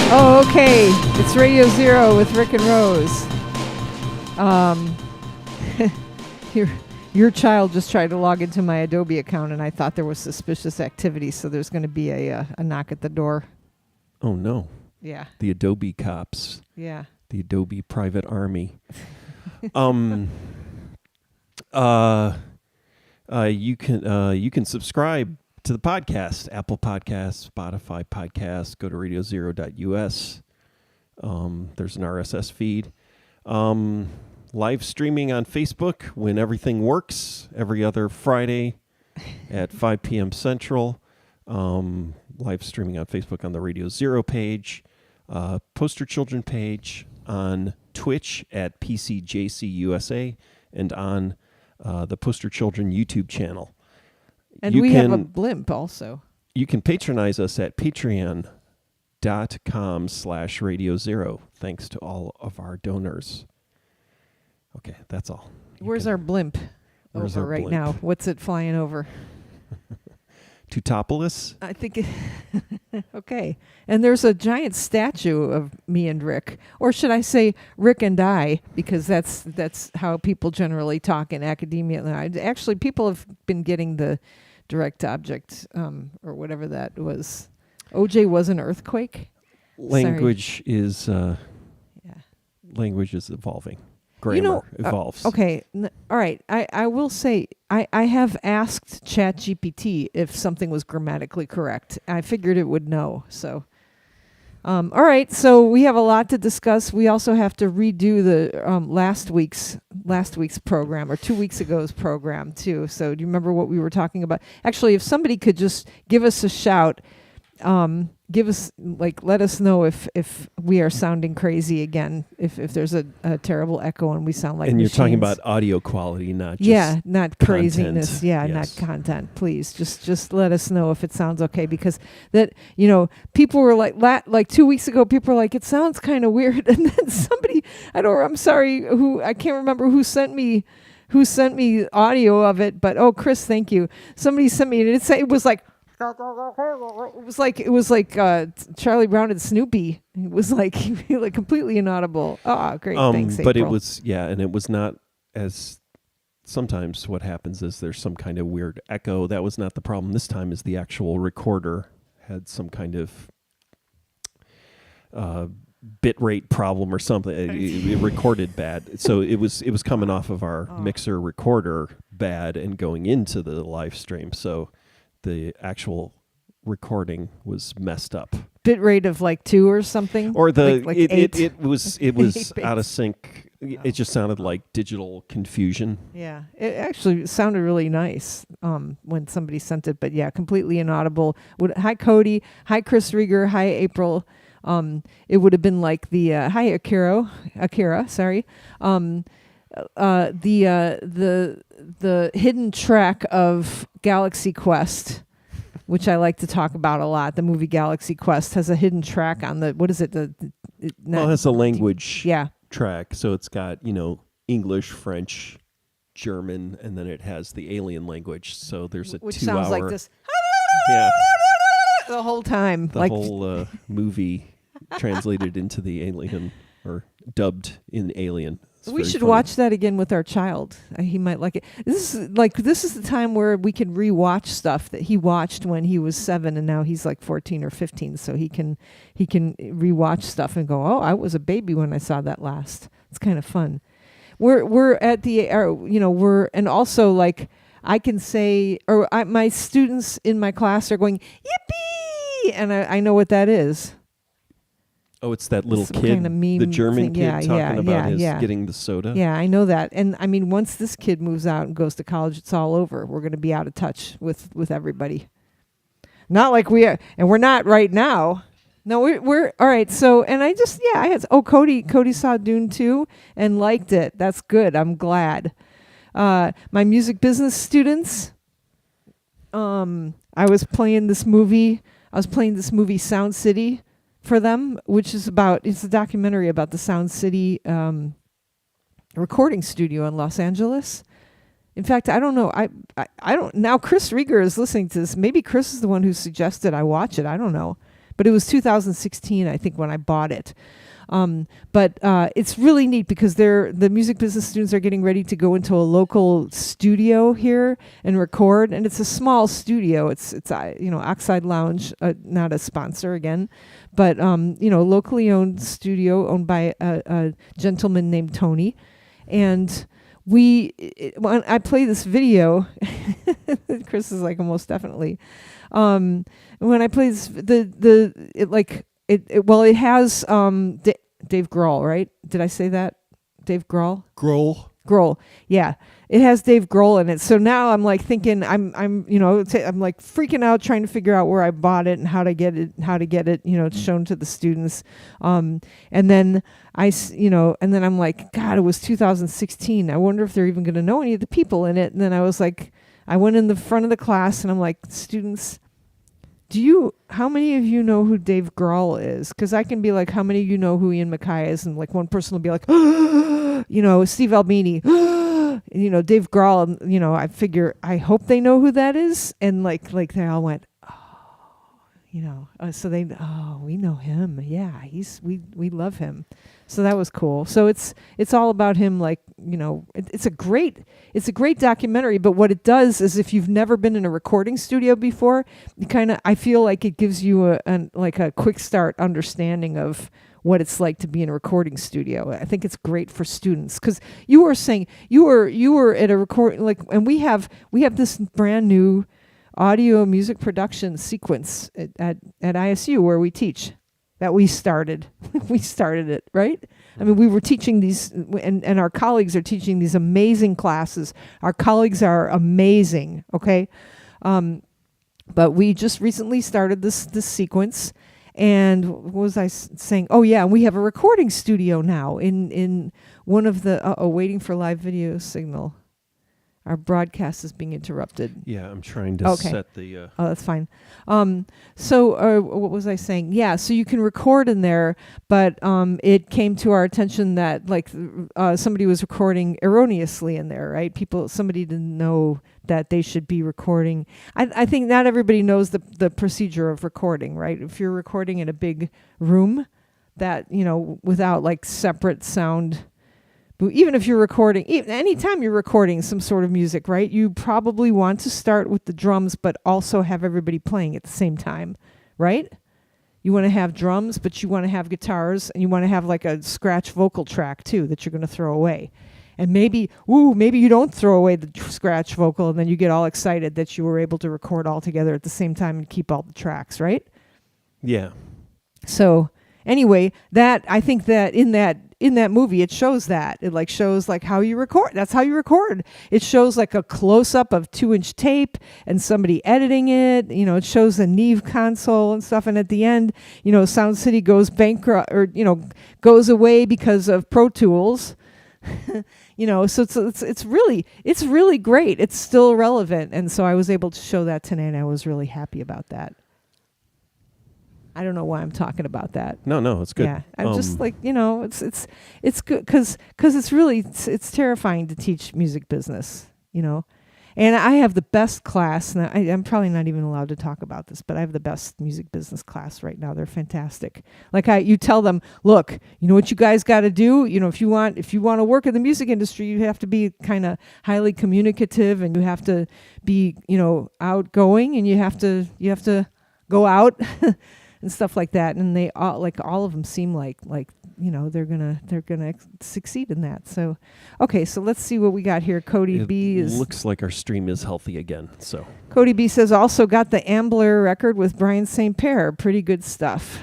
Oh, okay. It's Radio Zero with Rick and Rose. Your child just tried to log into my Adobe account, and I thought there was suspicious activity, so there's going to be a knock at the door. Oh, no. Yeah. The Adobe cops. Yeah. The Adobe private army. You can subscribe to the podcast, Apple Podcasts, Spotify Podcasts. Go to radiozero.us. There's an RSS feed. Live streaming on Facebook when everything works every other Friday at 5 p.m. Central. Live streaming on Facebook on the Radio Zero page. Poster Children page on Twitch at PCJCUSA and on the Poster Children YouTube channel. And we have a blimp also. You can patronize us at patreon.com/Radio Zero. Thanks to all of our donors. Okay, that's all. Where's our blimp over right now? What's it flying over? Tutopolis? I think okay. And there's a giant statue of me and Rick. Or should I say Rick and I, because that's how people generally talk in academia. Actually, people have been getting the direct object or whatever that was. OJ was an earthquake? Language is language is evolving. Grammar evolves. Okay. All right. I will say I have asked ChatGPT if something was grammatically correct. I figured it would know. So, all right. So we have a lot to discuss. We also have to redo the last week's program or 2 weeks ago's program too. So do you remember what we were talking about? Actually, if somebody could just give us a shout. Give us let us know if we are sounding crazy again, if there's a terrible echo and we sound like and machines. You're talking about audio quality, not just not craziness. Content. Not content. Please just let us know if it sounds okay, because that people were like 2 weeks ago, people were like, it sounds kind of weird, and then somebody I can't remember who sent me audio of it, but Chris, thank you. Somebody sent me and it was like. It was like Charlie Brown and Snoopy. It was like completely inaudible. Oh, great! Thanks, but April. it was and it was not as. Sometimes what happens is there's some kind of weird echo. That was not the problem this time. Is the actual recorder had some kind of bit rate problem or something. It recorded bad, so it was coming off of our mixer recorder bad and going into the live stream. So. The actual recording was messed up. Bit rate of 2 or something, or it was out of sync. It just sounded like digital confusion. Yeah, it actually sounded really nice when somebody sent it, but completely inaudible. Hi Cody, hi Chris Rieger, hi April. It would have been like the hi Akira. Sorry. The hidden track of Galaxy Quest, which I like to talk about a lot. The movie Galaxy Quest has a hidden track on the what is it? It has a language track, so it's got English, French, German, and then it has the alien language. So there's a 2 hour. Which sounds like this. The whole time. The whole movie translated into the alien or dubbed in alien. We should watch that again with our child. He might like it. This is the time where we can rewatch stuff that he watched when he was 7, and now he's 14 or 15. So he can rewatch stuff and go, "Oh, I was a baby when I saw that last." It's kind of fun. We're at the and also I can say my students in my class are going yippee, and I know what that is. Oh, it's that little kid, kind of meme the German kid talking about getting the soda? Yeah, I know that. And I mean, once this kid moves out and goes to college, it's all over. We're going to be out of touch with everybody. Not like we are, and we're not right now. No, we're all right. So, and I had Cody saw Dune 2 and liked it. That's good. I'm glad. My music business students, I was playing this movie Sound City for them, which is it's a documentary about the Sound City recording studio in Los Angeles. In fact, I don't know. I don't. Now Chris Rieger is listening to this. Maybe Chris is the one who suggested I watch it. I don't know. but it was 2016, I think, when I bought it. But it's really neat because the music business students are getting ready to go into a local studio here and record, and it's a small studio. It's Oxide Lounge, not a sponsor again, but locally owned studio owned by a gentleman named Tony, and when I play this video, Chris is like, most definitely. When I play this, it has Dave Grohl, right? Did I say that? Dave Grohl? Grohl. Yeah. It has Dave Grohl in it. So now I'm like thinking I'm like freaking out trying to figure out where I bought it and how to get it, shown to the students. And then I'm like, God, it was 2016. I wonder if they're even going to know any of the people in it. And then I was like, I went in the front of the class and I'm like, students, how many of you know who Dave Grohl is? Because I can be like, how many of you know who Ian MacKay is? And like one person will be like, Steve Albini, Dave Grohl. And, I hope they know who that is. And like they all went, so we know him. Yeah, we love him. So that was cool. So it's all about him. Like, it's a great documentary. But what it does is, if you've never been in a recording studio before, I feel like it gives you a quick start understanding of what it's like to be in a recording studio. I think it's great for students, because you were saying you were at a recording, and we have this brand new audio music production sequence at ISU where we teach, that we started. We started it, right? I mean, we were teaching these, and our colleagues are teaching these amazing classes. Our colleagues are amazing, okay? But we just recently started this sequence, and what was I saying? Oh yeah, we have a recording studio now in one of the, waiting for live video signal. Our broadcast is being interrupted. Yeah, I'm trying to set the... Oh, that's fine. So what was I saying? Yeah, so you can record in there, but it came to our attention that somebody was recording erroneously in there, right? Somebody didn't know that they should be recording. I think not everybody knows the procedure of recording, right? If you're recording in a big room, that, without separate sound... But even if you're recording, anytime you're recording some sort of music, right, you probably want to start with the drums, but also have everybody playing at the same time, right? You want to have drums, but you want to have guitars, and you want to have a scratch vocal track too that you're going to throw away. And maybe you don't throw away the scratch vocal, and then you get all excited that you were able to record all together at the same time and keep all the tracks, right? Yeah. So anyway, I think that in that movie, it shows that. It shows how you record. That's how you record. It shows a close-up of 2-inch tape and somebody editing it. It shows a Neve console and stuff. And at the end, Sound City goes bankrupt, or, goes away because of Pro Tools. So it's really great. It's still relevant. And so I was able to show that tonight, and I was really happy about that. I don't know why I'm talking about that. No, it's good. Yeah, I'm just it's good because it's terrifying to teach music business, And I have the best class, and I'm probably not even allowed to talk about this, but I have the best music business class right now. They're fantastic. You tell them, look, you know what you guys got to do. If you want to work in the music industry, you have to be kind of highly communicative, and you have to be outgoing, and you have to go out. And stuff like that, and they all of them seem like they're gonna succeed in that. So, okay, so let's see what we got here. Cody B looks like our stream is healthy again. So Cody B says also got the Ambler record with Brian St. Pierre. Pretty good stuff.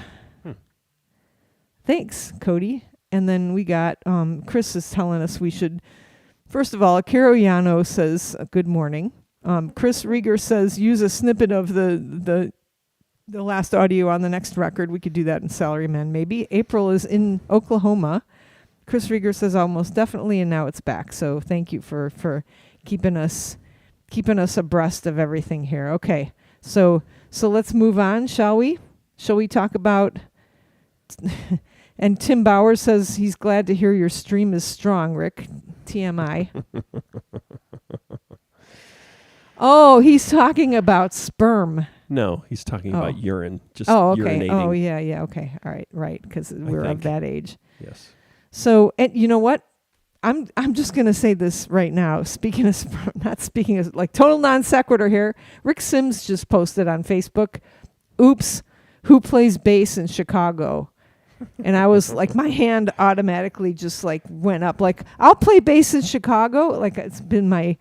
Thanks, Cody. And then we got Chris is telling us we should. First of all, Akira Yano says good morning. Chris Rieger says use a snippet of the last audio on the next record. We could do that in Salaryman, maybe. April is in Oklahoma. Chris Rieger says almost definitely, and now it's back. So thank you for keeping us abreast of everything here. Okay, so let's move on, shall we? Shall we talk about? And Tim Bauer says he's glad to hear your stream is strong, Rick. TMI. Oh, he's talking about sperm. No, he's talking about urine. Just Oh, okay. urinating. Oh, yeah. Okay. All right. Right. Because we're of that age. Yes. So, and you know what? I'm just going to say this right now. Not speaking as like total non sequitur here. Rick Sims just posted on Facebook, oops, who plays bass in Chicago? And I was like, my hand automatically just like went up. Like, I'll play bass in Chicago. Like, it's been my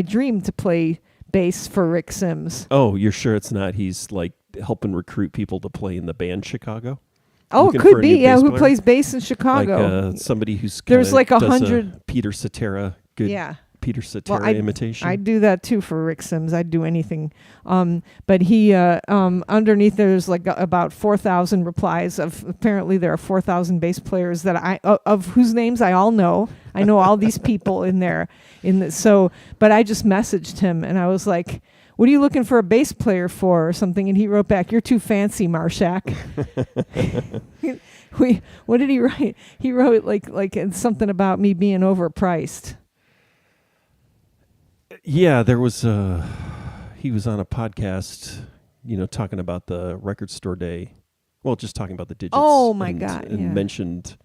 dream to play bass for Rick Sims. Oh, you're sure it's not? He's like helping recruit people to play in the band Chicago. Oh, it could be. Yeah, who plays bass in Chicago? Like somebody who's there's like 100 Peter Cetera. Good. Yeah. Peter Cetera imitation. I do that too for Rick Sims. I'd do anything. But he underneath there's like about 4,000 replies of apparently there are 4,000 bass players that of whose names I all know. I know all these people in there. But I just messaged him and I was like, "What are you looking for a bass player for?" or something? And he wrote back, "You're too fancy, Marshak." What did he write? He wrote like something about me being overpriced. Yeah, there was he was on a podcast, talking about the record store day. Well, just talking about the digits. Oh my God. And mentioned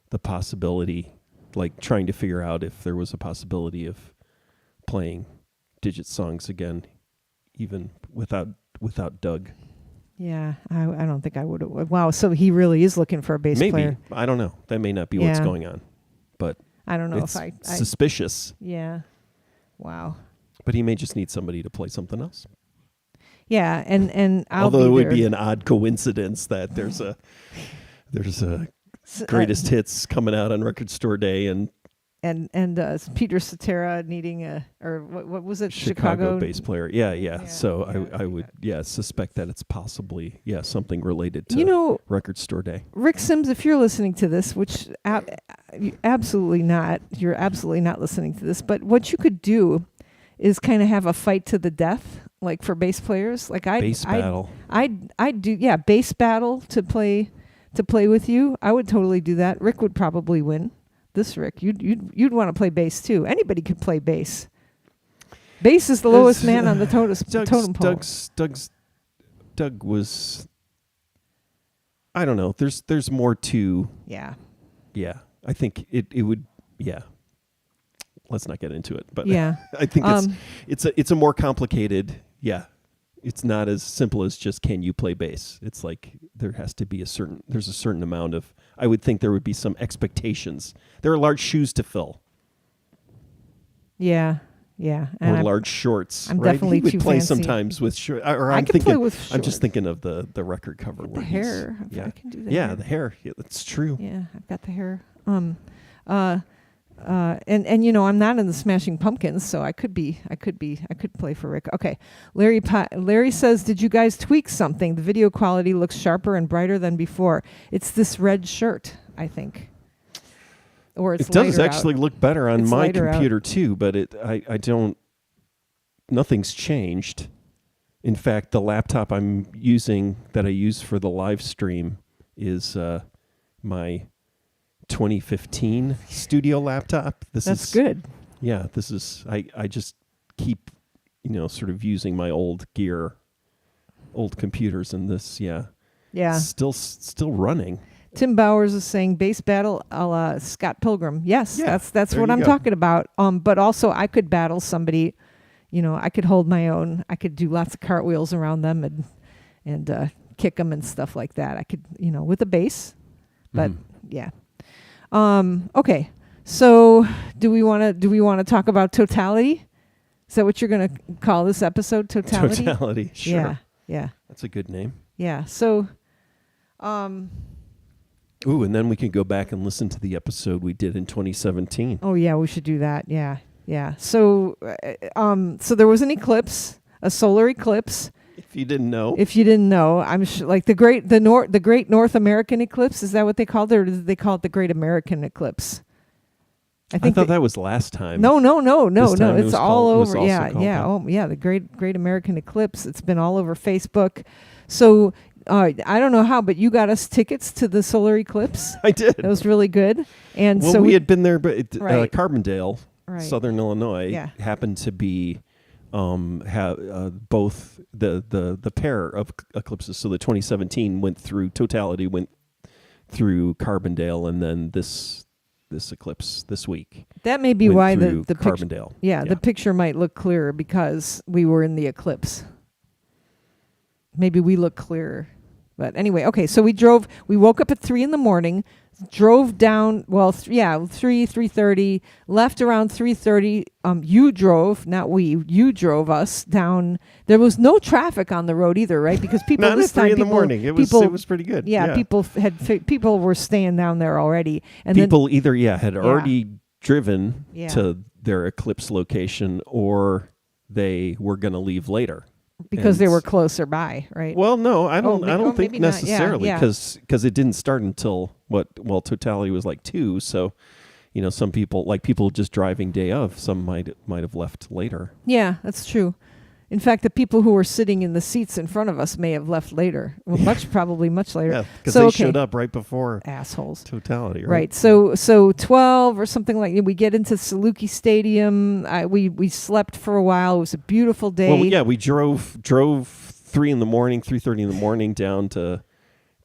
the possibility, like trying to figure out if there was a possibility of playing digit songs again, even without Doug. Yeah, I don't think I would have. Wow, so he really is looking for a bass player. Maybe. I don't know. That may not be what's going on. But I don't know it's if I suspicious. Yeah. Wow. But he may just need somebody to play something else. Yeah, and although it would be an odd coincidence that there's a greatest hits coming out on record store day and Peter Cetera needing what was it? Chicago bass player. Yeah. Yeah, So yeah, I would suspect that it's possibly something related to record store day. Rick Sims, if you're listening to this, which absolutely not, you're absolutely not listening to this, but what you could do is kind of have a fight to the death, like for bass players. Like bass battle. I'd do bass battle to play with you. I would totally do that. Rick would probably win. This Rick, you'd want to play bass too. Anybody could play bass. Bass is the lowest man on the totem pole. Doug was. I don't know. There's more to. Yeah. Yeah, I think it would. Yeah. Let's not get into it, but yeah, I think it's a more complicated. Yeah, it's not as simple as just can you play bass. It's like there has to be there's a certain amount of. I would think there would be some expectations. There are large shoes to fill. Yeah. And or large shorts. I'm right? definitely he would too play fancy. sometimes with shorts. I can play with shorts. I'm just thinking of the record cover. The hair. I can do that. Yeah, the hair. Yeah, that's true. Yeah, I've got the hair. And I'm not in the Smashing Pumpkins, so I could play for Rick. Okay, Larry says, did you guys tweak something? The video quality looks sharper and brighter than before. It's this red shirt, I think, or it's. It does lighter actually out. look better on my lighter computer out. too, but I don't. Nothing's changed. In fact, the laptop I'm using that I use for the live stream is my 2015 studio laptop. That's good. Yeah, this is I just keep sort of using my old gear, old computers, and this still running. Tim Bowers is saying bass battle a la Scott Pilgrim. Yes, that's what I'm talking about. But also I could battle somebody, I could hold my own. I could do lots of cartwheels around them and kick them and stuff like that. I could, with a bass. But yeah. Okay. So do we want to talk about Totality? Is that what you're going to call this episode? Totality? Totality. Sure. Yeah. That's a good name. Yeah. So, ooh, and then we can go back and listen to the episode we did in 2017. Oh yeah, we should do that. Yeah. So, so there was an eclipse, a solar eclipse. If you didn't know, I'm sure, like the great North American eclipse. Is that what they called it, or did they call it the Great American Eclipse? I thought that was last time. No. It's all over. Yeah. The Great American Eclipse. It's been all over Facebook. So I don't know how, but you got us tickets to the solar eclipse. I did. That was really good. And so we had been there, but right. Carbondale, right. Southern Illinois, Yeah. happened to be have both the pair of eclipses. So the 2017 went through Totality, went through Carbondale, and then this eclipse this week. That may be went why through the Carbondale. Yeah, the picture might look clearer because we were in the eclipse. Maybe we look clearer. But anyway, okay, so we woke up at 3 a.m, drove down, 3:30, left around 3:30. You drove, not we, you drove us down. There was no traffic on the road either, right? Because people Not this at 3 time, in the morning. It was pretty good. Yeah, people were staying down there already. And people either had Yeah. already driven Yeah. to their eclipse location, or they were going to leave later. because they And- were closer by, right? Well, no, I don't maybe think not. Yeah, necessarily, yeah. because it didn't start until Totality was like 2. So, some people just driving day of, some might have left later. Yeah, that's true. In fact, the people who were sitting in the seats in front of us may have left later. Well, probably much later. Yeah, because So, they okay. showed up right before Assholes. Totality, right? Right. So 12 or something like that. We get into Saluki Stadium. We slept for a while. It was a beautiful day. Well, yeah, we drove 3:30 in the morning down to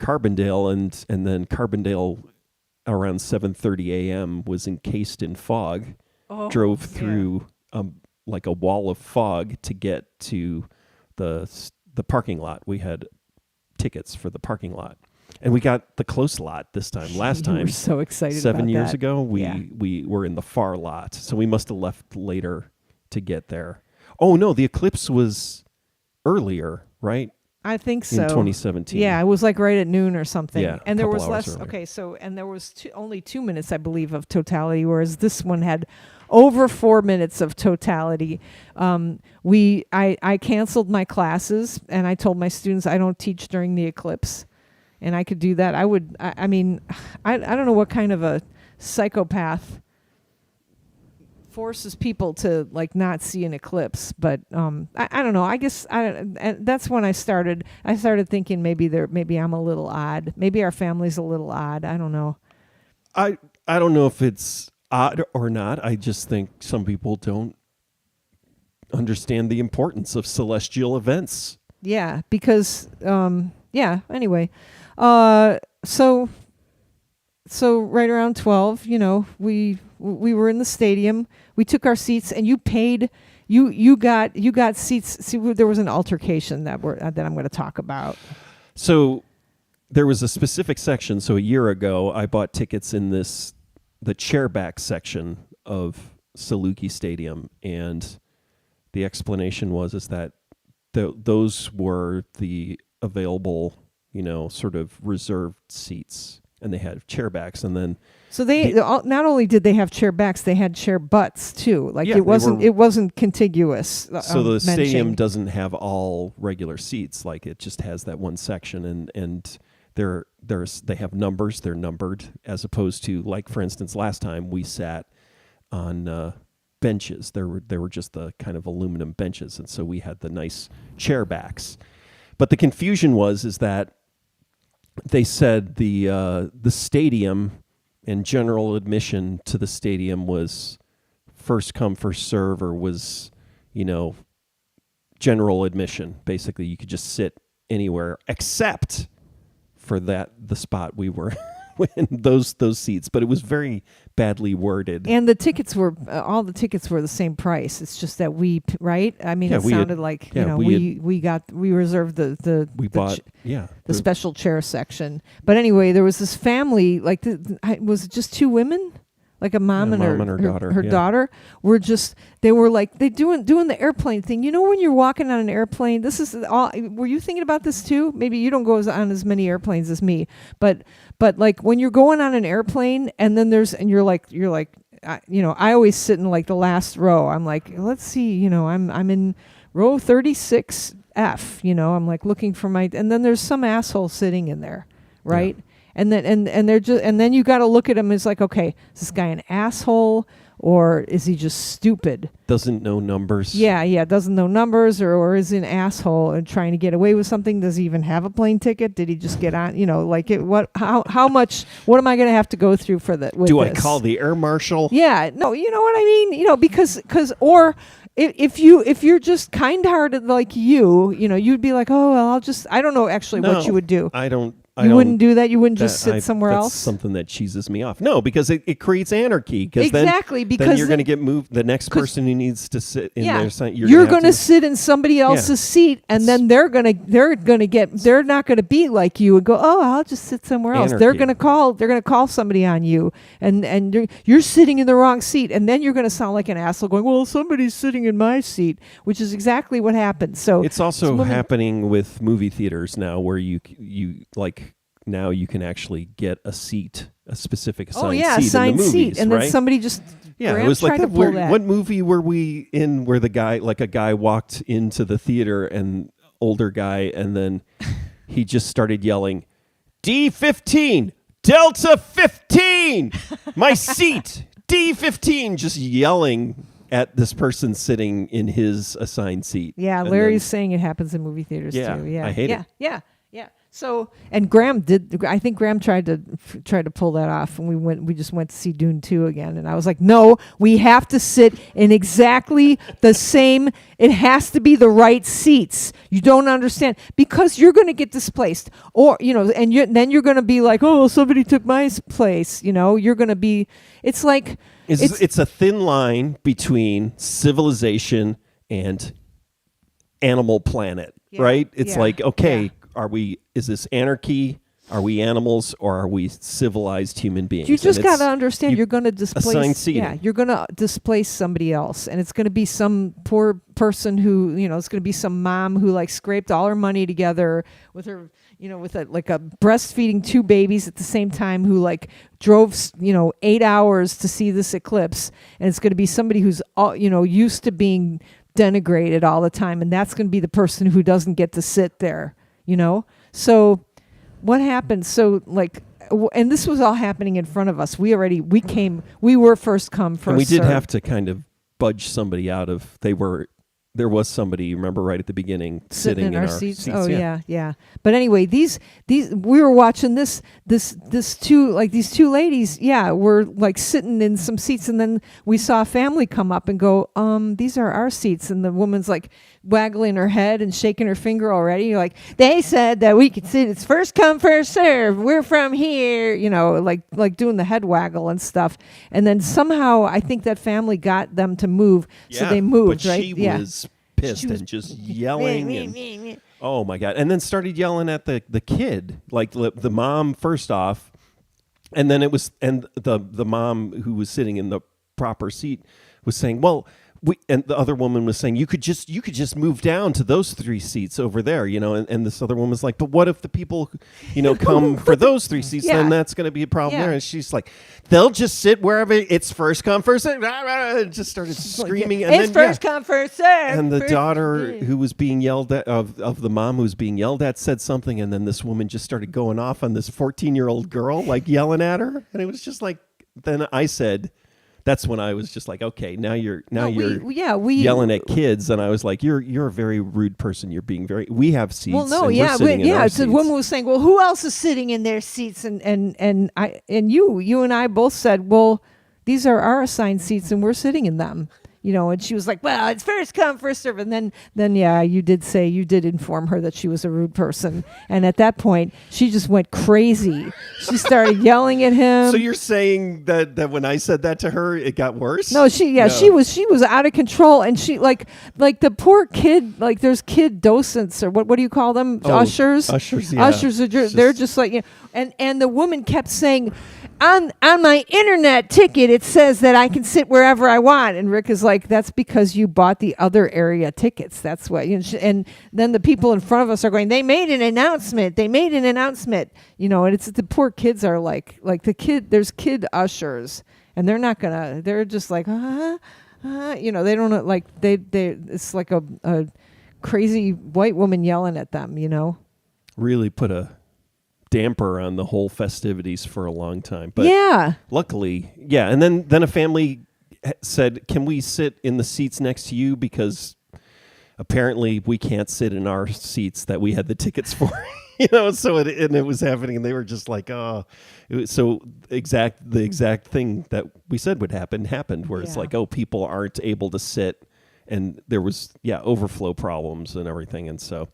Carbondale, and then Carbondale around 7:30 a.m. was encased in fog. Oh, Drove through like a wall of fog to get to the parking lot. We had tickets for the parking lot, and we got the close lot this time. Last We time, were so excited 7 about years that. ago, we Yeah. were in the far lot, so we must have left later to get there. Oh no, the eclipse was earlier, right? I think so. In 2017. Yeah, it was like right at noon or something. Yeah, and there couple was hours less. earlier. Okay, and there was only 2 minutes, I believe, of Totality, whereas this one had over 4 minutes of Totality. I canceled my classes, and I told my students I don't teach during the eclipse, and I could do that. I mean, I don't know what kind of a psychopath forces people to like not see an eclipse, but I don't know. I guess and that's when I started thinking maybe I'm a little odd. Maybe our family's a little odd. I don't know. I don't know if it's odd or not. I just think some people don't understand the importance of celestial events. Yeah, because anyway. So right around 12, we were in the stadium. We took our seats, and you paid. You got seats. See, there was an altercation that I'm going to talk about. So there was a specific section. So a year ago, I bought tickets in the chairback section of Saluki Stadium, and the explanation was that those were the available, sort of reserved seats, and they had chairbacks, and then. So not only did they have chair backs, they had chair butts too. Like Yeah, it wasn't contiguous. So the stadium menching. doesn't have all regular seats. Like it just has that one section, and they have numbers. They're numbered, as opposed to, like, for instance, last time we sat on benches. There were just the kind of aluminum benches, and so we had the nice chair backs. But the confusion is that they said the stadium and general admission to the stadium was first come, first serve, or was, general admission. Basically, you could just sit anywhere except for the spot we were in, those seats. But it was very badly worded. And the tickets were all the tickets were the same price. It's just that right? I mean, Yeah, it we sounded had- like yeah, we reserved the special chair section. But anyway, there was this family. Like, was it just two women? Like a mom and her daughter. Her daughter were they were like doing the airplane thing. When you're walking on an airplane, this is all. Were you thinking about this too? Maybe you don't go on as many airplanes as me, but like when you're going on an airplane and then you're like I always sit in like the last row. I'm like, let's see, I'm in row 36F. I'm like looking for and then there's some asshole sitting in there, right? Yeah. And then you got to look at him. It's like, okay, is this guy an asshole or is he just stupid? Doesn't know numbers. Yeah, doesn't know numbers, or is he an asshole and trying to get away with something? Does he even have a plane ticket? Did he just get on? How much? What am I going to have to go through for that? Do I call the air marshal? Yeah, no, you know what I mean. Because or if you're just kind-hearted like you'd be like, oh well, I don't know actually No, what you would do. I don't. You wouldn't do that. You wouldn't just that- sit somewhere that's else. Something that cheeses me off. No, because it creates anarchy. Exactly, then because you're going to get moved. The next 'cause- person who needs to sit in Yeah, their seat, you're going to sit in somebody else's seat, and then they're not going to be like you and go, oh, I'll just sit somewhere else. They're Anarchy. going to call somebody on you, and you're sitting in the wrong seat, and then you're going to sound like an asshole going, well, somebody's sitting in my seat, which is exactly what happened. So It's also happening with movie theaters now, where you like. Now you can actually get a seat, a specific assigned seat assigned in the movies, seat, and right? then somebody just it was like tried to pull that. what movie were we in where a guy walked into the theater, and older guy, and then he just started yelling, D15, Delta 15, my seat, D15, just yelling at this person sitting in his assigned seat. Yeah, And Larry's saying it happens in movie theaters Yeah, too. Yeah, I hate it. Yeah. So, and Graham did. I think Graham tried to pull that off, and we just went to see Dune 2 again, and I was like, no, we have to sit in exactly the same. It has to be the right seats. You don't understand, because you're going to get displaced, or and then you're going to be like, oh, somebody took my place. You're going to be. It's like it's a thin line between civilization and Animal Planet, right? It's like, okay, is this anarchy? Are we animals, or are we civilized human beings? You just got to understand, you're going to displace. Assigned seating. Yeah, you're going to displace somebody else, and it's going to be some poor person who, it's going to be some mom who like scraped all her money together with her, with a breastfeeding two babies at the same time, who like drove 8 hours to see this eclipse, and it's going to be somebody who's used to being denigrated all the time, and that's going to be the person who doesn't get to sit there. So what happened? So and this was all happening in front of us. We were first come, first And we did served. have to kind of budge somebody out of, there was somebody, remember, right at the beginning, sitting in our seats. Oh yeah. But anyway, these we were watching these two ladies, were like sitting in some seats, and then we saw a family come up and go, these are our seats, and the woman's like waggling her head and shaking her finger already. You're like, they said that we could sit, it's first come, first serve. We're from here, like doing the head waggle and stuff. And then somehow I think that family got them to move, so they moved, but right? she was pissed and just yelling. Oh my God. And then started yelling at the kid, like the mom first off. And then the mom who was sitting in the proper seat was saying, well, and the other woman was saying, you could just move down to those 3 seats over there, and this other woman was like, but what if the people, come for those 3 seats, then that's going to be a problem there. And she's like, they'll just sit wherever, it's first come, first serve. And just started screaming. And it's first come, first serve. And the daughter who was being yelled at, of the mom who was being yelled at, said something, and then this woman just started going off on this 14-year-old girl, like yelling at her. And it was just like, then I said, that's when I was just like, okay, now you're yelling at kids, and I was like, you're a very rude person. You're being very. We have seats. Well, no, and we're sitting in our so the seats. woman was saying, well, who else is sitting in their seats? And you and I both said, well, these are our assigned seats, and we're sitting in them. And she was like, well, it's first come, first serve. And then you did inform her that she was a rude person. And at that point, she just went crazy. She started yelling at him. So you're saying that when I said that to her, it got worse? No, she was out of control. And she like the poor kid, like there's kid docents, or what do you call them? Ushers? Ushers, yeah. Ushers, they're just like, and the woman kept saying, on my internet ticket, it says that I can sit wherever I want. And Rick is like, that's because you bought the other area tickets. That's what. And then the people in front of us are going, they made an announcement. And it's the poor kids are like there's kid ushers, and they're just like, they don't know, like it's like a crazy white woman yelling at them, Really put a damper on the whole festivities for a long time. But luckily, and then a family said, can we sit in the seats next to you, because apparently we can't sit in our seats that we had the tickets for. So it was happening, and they were just like, the exact thing that we said would happen happened, where it's like, oh, people aren't able to sit and there was overflow problems and everything, and so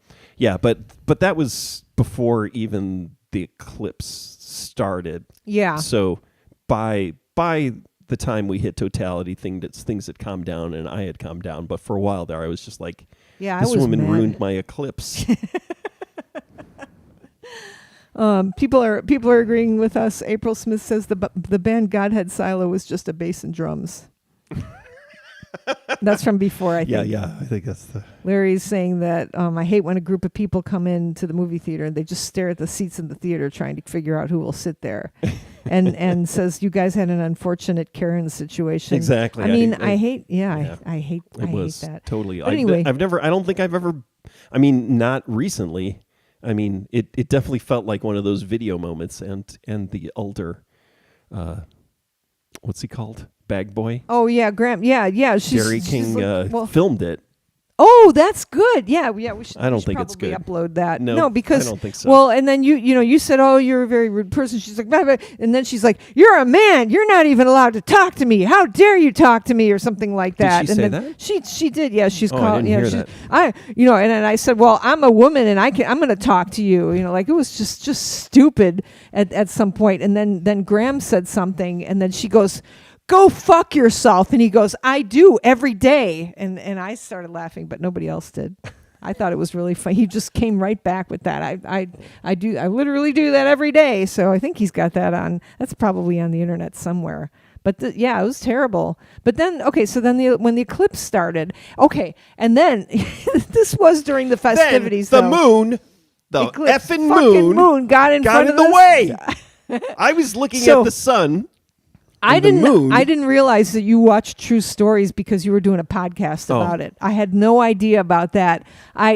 but that was before even the eclipse started. Yeah. So by the time we hit totality, things had calmed down, and I had calmed down. But for a while there, I was just like, yeah, this I was woman mad. ruined my eclipse. People are agreeing with us. April Smith says the band Godhead Silo was just a bass and drums. That's from before, I think. Yeah. I think that's the... Larry's saying that I hate when a group of people come into the movie theater and they just stare at the seats in the theater trying to figure out who will sit there. and says you guys had an unfortunate Karen situation. Exactly. I mean, I hate that. Totally. But anyway. I don't think I've ever, I mean, not recently. I mean, it definitely felt like one of those video moments, and the older, what's he called? Bag Boy? Oh, yeah, Graham. Yeah. Jerry King filmed it. Oh, that's good. Yeah. We should. I don't should think it's probably good. Upload that. No, because I don't think so. Well, and then you said, oh, you're a very rude person. She's like, blah, blah, and then she's like, you're a man. You're not even allowed to talk to me. How dare you talk to me, or something like that. Did she say that? She did. Yeah, she's called. I didn't hear that. And then I said, well, I'm a woman and I'm going to talk to you. Like it was just stupid at some point. And then Graham said something, and then she goes, go fuck yourself. And he goes, I do every day. And I started laughing, but nobody else did. I thought it was really funny. He just came right back with that. I literally do that every day. So I think he's got that on. That's probably on the internet somewhere. But it was terrible. But then, when the eclipse started, and then this was during the festivities. Then the moon, the effing moon got in front of the way. I was looking at the sun. I didn't realize that you watched True Stories because you were doing a podcast about it. I had no idea about that.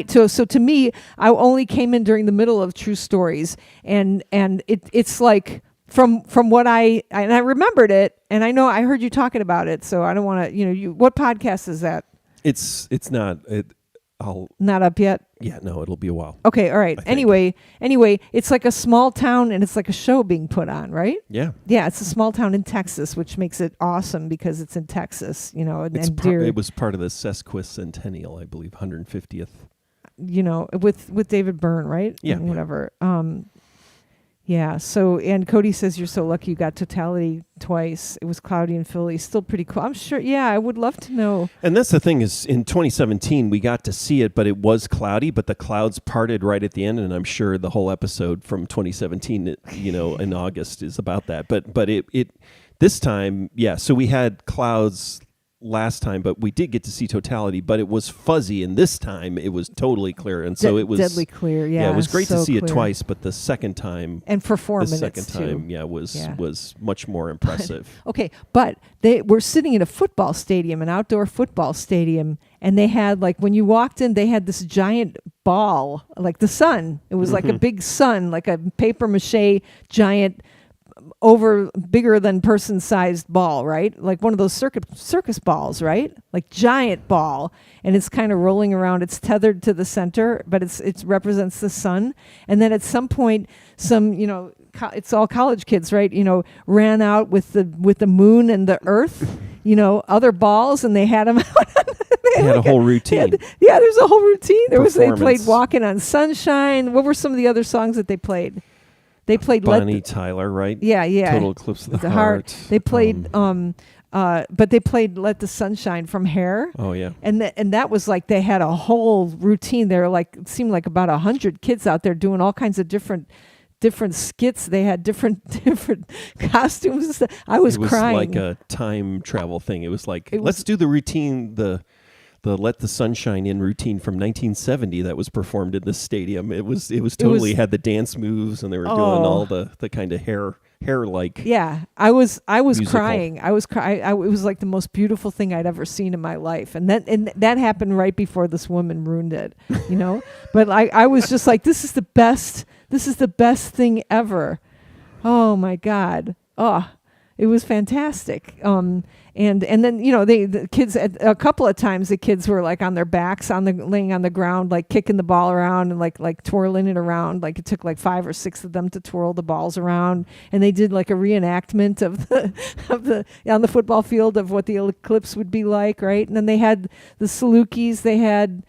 So to me, I only came in during the middle of True Stories, and it's like from what I remembered it, and I know I heard you talking about it. So I don't want to what podcast is that? It's not. Not up yet. Yeah, no, it'll be a while. Okay, all right. Anyway, it's like a small town, and it's like a show being put on, right? Yeah. Yeah, it's a small town in Texas, which makes it awesome because it's in Texas, it was part of the sesquicentennial, I believe, 150th. With David Byrne, right? Yeah. And whatever. Yeah. So, and Cody says you're so lucky you got Totality twice. It was cloudy in Philly. Still pretty cool. I'm sure. Yeah, I would love to know. And that's the thing is, in 2017 we got to see it, but it was cloudy. But the clouds parted right at the end, and I'm sure the whole episode from 2017, in August is about that. But it this time, yeah. So we had clouds last time, but we did get to see Totality, but it was fuzzy, and this time it was totally clear, and so it was deadly clear. Yeah, it was great to see clear. It twice, but the second time and for 4 minutes, the second time, was much more impressive. Okay, but they were sitting in a football stadium, an outdoor football stadium, and they had when you walked in, they had this giant ball, like the sun. It was like a big sun, like a paper mache giant, bigger than person-sized ball, right? Like one of those circus balls, right? Like giant ball, and it's kind of rolling around. It's tethered to the center, but it represents the sun. And then at some point, it's all college kids, right? Ran out with the moon and the earth, other balls, and they had them out. They had a whole routine. There's a whole routine. They played "Walking on Sunshine." What were some of the other songs that they played? They played Bonnie Tyler, right? Yeah. Total Eclipse of the Heart. They played, but they played "Let the Sun Shine" from Hair. Oh yeah. And that was like they had a whole routine. There it seemed like about 100 kids out there doing all kinds of different skits. They had different costumes and stuff. I was crying. It was like a time travel thing. It was like, let's do the routine, the Let the Sunshine In routine from 1970 that was performed in this stadium. It was totally had the dance moves, and they were doing all the kind of hair like. Yeah, I was musical. crying. I was crying. It was like the most beautiful thing I'd ever seen in my life, and that happened right before this woman ruined it. But I was just like, this is the best. This is the best thing ever. Oh my God. Oh. It was fantastic. And then the kids a couple of times the kids were like on their backs laying on the ground, like kicking the ball around and like twirling it around. Like it took like 5 or 6 of them to twirl the balls around, and they did like a reenactment of the on the football field of what the eclipse would be like, right? And then they had the Salukis. They had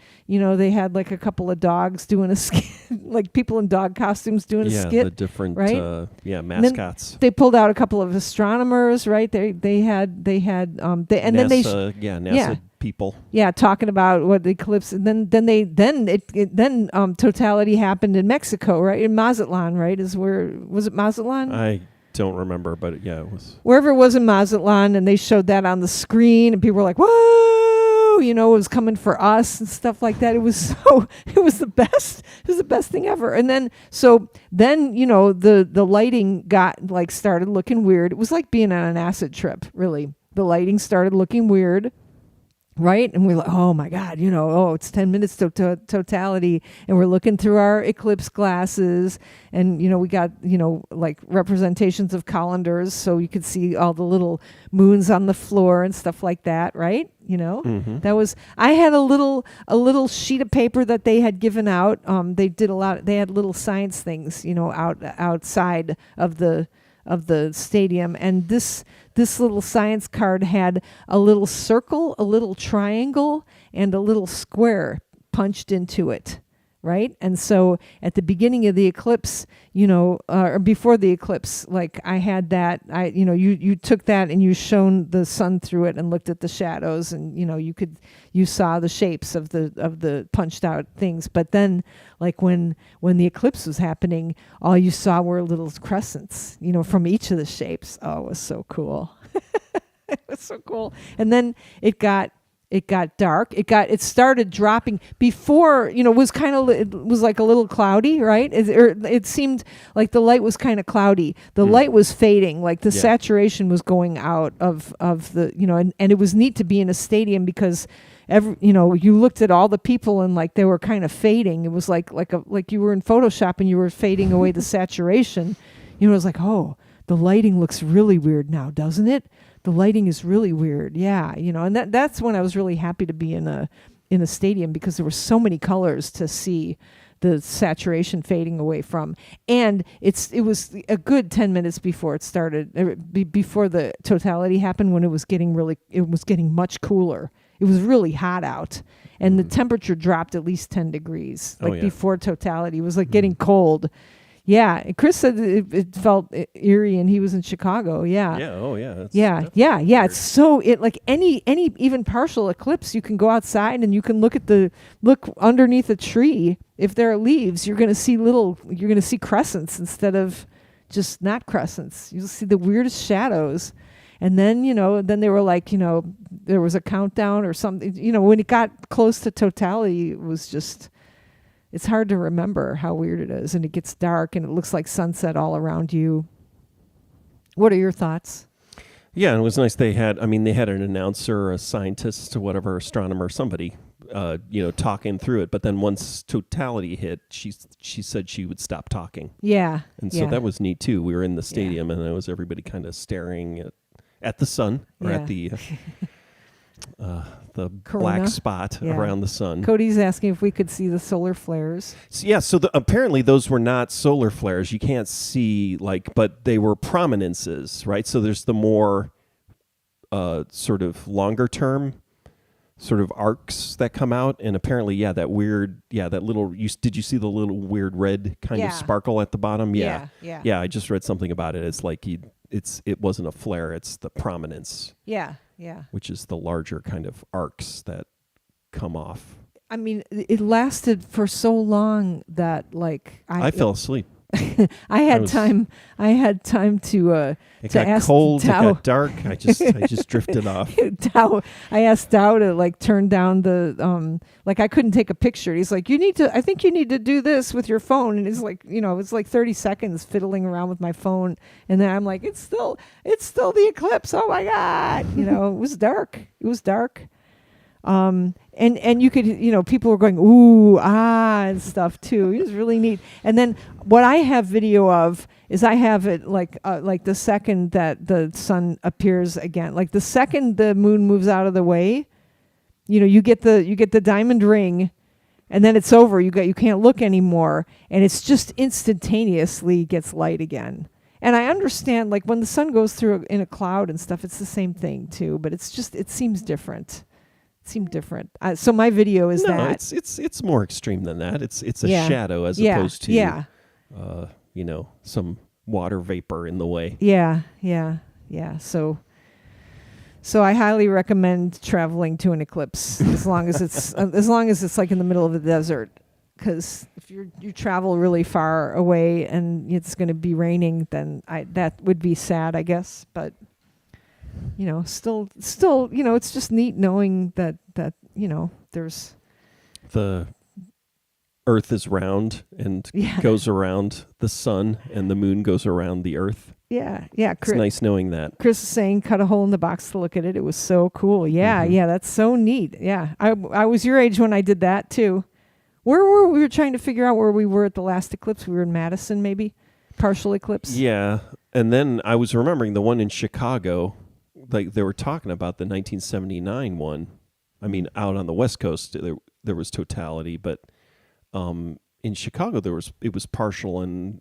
like a couple of dogs doing a skit, like people in dog costumes doing a skit. Yeah, the different right? Mascots. They pulled out a couple of astronomers, right? They had NASA, NASA people. Yeah, talking about what the eclipse, and then Totality happened in Mexico, right? In Mazatlan, right? Was it Mazatlan? I don't remember, but yeah, it was wherever it was in Mazatlan, and they showed that on the screen, and people were like, "Whoa!" It was coming for us and stuff like that. It was the best. It was the best thing ever. And then the lighting got like started looking weird. It was like being on an acid trip, really. The lighting started looking weird. Right? And we're like, oh my God, it's 10 minutes to totality. And we're looking through our eclipse glasses, and, we got, like representations of colanders. So you could see all the little moons on the floor and stuff like that. Right? Mm-hmm. I had a little sheet of paper that they had given out. They had little science things, outside of the stadium, and this little science card had a little circle, a little triangle, and a little square punched into it, right? And so at the beginning of the eclipse, or before the eclipse, like I had that, you took that and you shone the sun through it and looked at the shadows, and you saw the shapes of the punched out things. But then, like when the eclipse was happening, all you saw were little crescents, from each of the shapes. Oh, it was so cool. It was so cool. And then it got dark. It started dropping before, it was like a little cloudy, right? It seemed like the light was kind of cloudy. The light was fading, like the saturation was going out of the, and it was neat to be in a stadium because you looked at all the people and like they were kind of fading. It was like you were in Photoshop and you were fading away the saturation. It was like, oh, the lighting looks really weird now, doesn't it? The lighting is really weird. Yeah, and that's when I was really happy to be in a stadium, because there were so many colors to see the saturation fading away from. And it was a good 10 minutes before it started, before the totality happened, when it was getting much cooler. It was really hot out, and the temperature dropped at least 10 degrees. Before totality, it was like getting cold. Yeah, and Chris said it felt eerie, and he was in Chicago. Yeah. Yeah. Oh, yeah. Yeah. Weird. It's so like any even partial eclipse, you can go outside and you can look underneath a tree. If there are leaves, you're going to see crescents instead of just not crescents. You'll see the weirdest shadows. And then, then they were like, there was a countdown or something. When it got close to totality, it was just. It's hard to remember how weird it is, and it gets dark, and it looks like sunset all around you. What are your thoughts? Yeah, and it was nice. They had an announcer, a scientist, whatever, astronomer, somebody, talking through it. But then once totality hit, she said she would stop talking. Yeah, and so that was neat too. We were in the stadium, and it was everybody kind of staring at the sun or at the. The Corona. Black spot around the sun. Cody's asking if we could see the solar flares. So apparently those were not solar flares. You can't see but they were prominences, right? So there's the more sort of longer term sort of arcs that come out, and apparently, that weird, that little. Did you see the little weird red kind of sparkle at the bottom? Yeah. I just read something about it. It's like it wasn't a flare. It's the prominence. Yeah. Which is the larger kind of arcs that come off. I mean, it lasted for so long that I fell asleep. I had time to it got ask cold, Dow. It got dark. I just drifted off. I asked Dow to turn down the I couldn't take a picture. He's like, I think you need to do this with your phone. And it's like, it's like 30 seconds fiddling around with my phone, and then I'm like, it's still the eclipse. Oh my God. It was dark. And you could, people were going, ooh, ah, and stuff too. It was really neat. And then what I have video of is I have it like the second that the sun appears again, like the second the moon moves out of the way, you get the diamond ring, and then it's over. You can't look anymore, and it's just instantaneously gets light again. And I understand, like when the sun goes through in a cloud and stuff, it's the same thing too, but it seems different. So my video is that it's more extreme than that. It's a Yeah. shadow as Yeah. opposed to Yeah. some water vapor in the way. Yeah. So I highly recommend traveling to an eclipse as long as it's like in the middle of the desert, because if you travel really far away and it's going to be raining, then that would be sad, I guess. But still, it's just neat knowing that there's The Earth is round and Yeah. goes around the sun, and the moon goes around the Earth. yeah. It's nice knowing that. Chris is saying, cut a hole in the box to look at it. It was so cool. Yeah, Mhm. yeah, that's so neat. Yeah, I was your age when I did that too. Where were we? Were trying to figure out where we were at the last eclipse. We were in Madison, maybe partial eclipse. Yeah, and then I was remembering the one in Chicago. Like they were talking about the 1979 one. I mean, out on the West Coast, there was totality, but in Chicago it was partial, and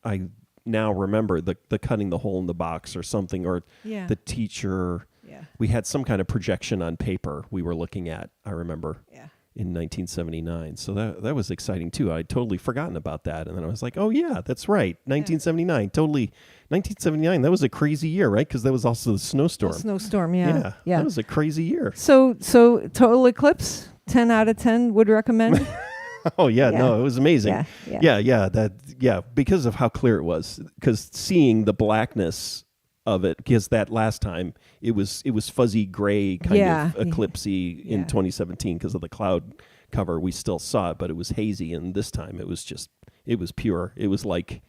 I now remember the cutting the hole in the box or something, or Yeah. the teacher. Yeah. We had some kind of projection on paper we were looking at. I remember. Yeah. In 1979. So that was exciting too. I'd totally forgotten about that. And then I was like, oh yeah, that's right. 1979. Totally. 1979. That was a crazy year, right? Because that was also the snowstorm. Snowstorm. Yeah. That was a crazy year. So total eclipse, 10 out of 10 would recommend. Oh yeah, Yeah. no, it was amazing. Yeah. Because of how clear it was. Because seeing the blackness of it, because that last time it was fuzzy gray kind of eclipsey in 2017 because of the cloud cover. We still saw it, but it was hazy, and this time it was pure. It was like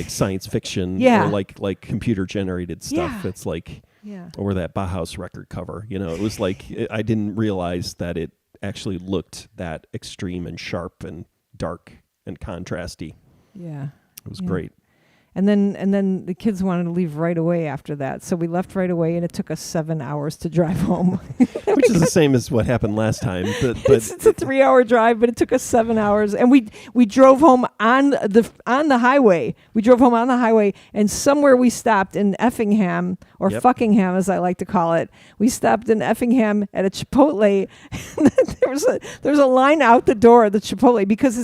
science fiction, or like computer generated stuff. Yeah. It's like Yeah. or that Bauhaus record cover. It was like I didn't realize that it actually looked that extreme and sharp and dark and contrasty. Yeah. It was great. And then the kids wanted to leave right away after that. So we left right away, and it took us 7 hours to drive home. Which is the same as what happened last time. But It's a 3-hour drive, but it took us 7 hours. And we drove home on the highway. We drove home on the highway, and somewhere we stopped in Effingham, or Yep. Fuckingham as I like to call it. We stopped in Effingham at a Chipotle. there was a line out the door of the Chipotle, because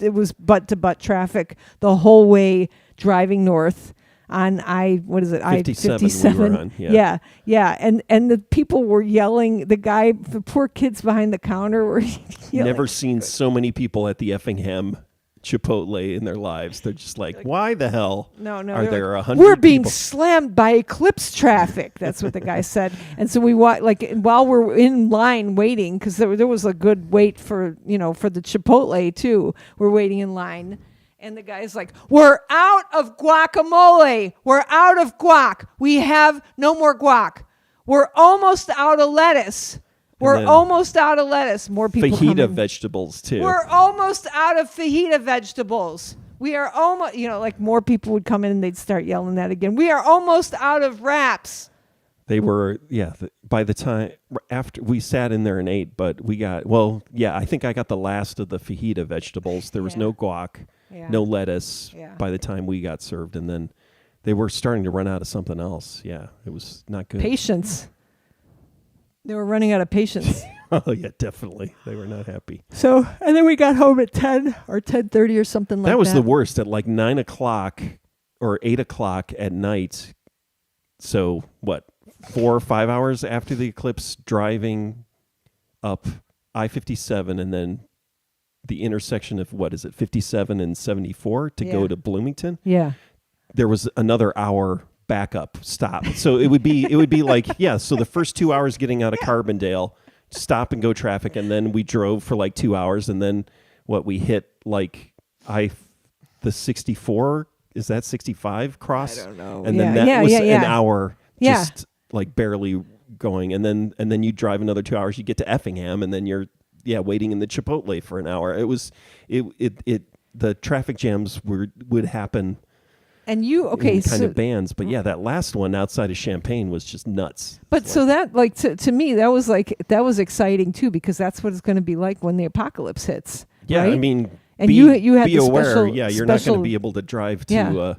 it was butt to butt traffic the whole way driving north on 57 we were on, yeah. Yeah. And the people were yelling. The poor kids behind the counter were yelling. Never seen so many people at the Effingham Chipotle in their lives. They're just like, why the hell are there 100 We're being people? slammed by eclipse traffic. That's what the guy said. And so we while we're in line waiting, because there was a good wait for the Chipotle too. We're waiting in line. And the guy's like, we're out of guacamole. We're out of guac. We have no more guac. We're almost out of lettuce. We're almost out of lettuce. More people Fajita coming. vegetables, too. We're almost out of fajita vegetables. We are almost, more people would come in and they'd start yelling that again. We are almost out of wraps. They were, by the time, after we sat in there and ate, but I think I got the last of the fajita vegetables. There was no guac. Yeah. No lettuce Yeah. by the time we got served, and then they were starting to run out of something else. Yeah, it was not good. Patience. They were running out of patience. Oh yeah, definitely. They were not happy. So, and then we got home at 10 or 10:30 or something like that. That was the worst. At like 9 o'clock or 8 o'clock at night. So 4 or 5 hours after the eclipse, driving up I-57 and then the intersection of 57 and 74 to go to Bloomington. Yeah. There was another hour backup stop. So it would be like, so the first 2 hours getting out of Carbondale, stop and go traffic, and then we drove for like 2 hours, and then we hit like the 64, is that 65 cross? I don't know. And then that was an hour just like barely going, and then you drive another 2 hours, you get to Effingham, and then you're waiting in the Chipotle for an hour. It was the traffic jams would happen And you in kind of bands. But yeah, that last one outside of Champaign was just nuts. But so that like to me that was exciting too, because that's what it's going to be like when the apocalypse hits. Yeah, right? I mean, and you had be the aware. special, Yeah, you're not going to be able to drive to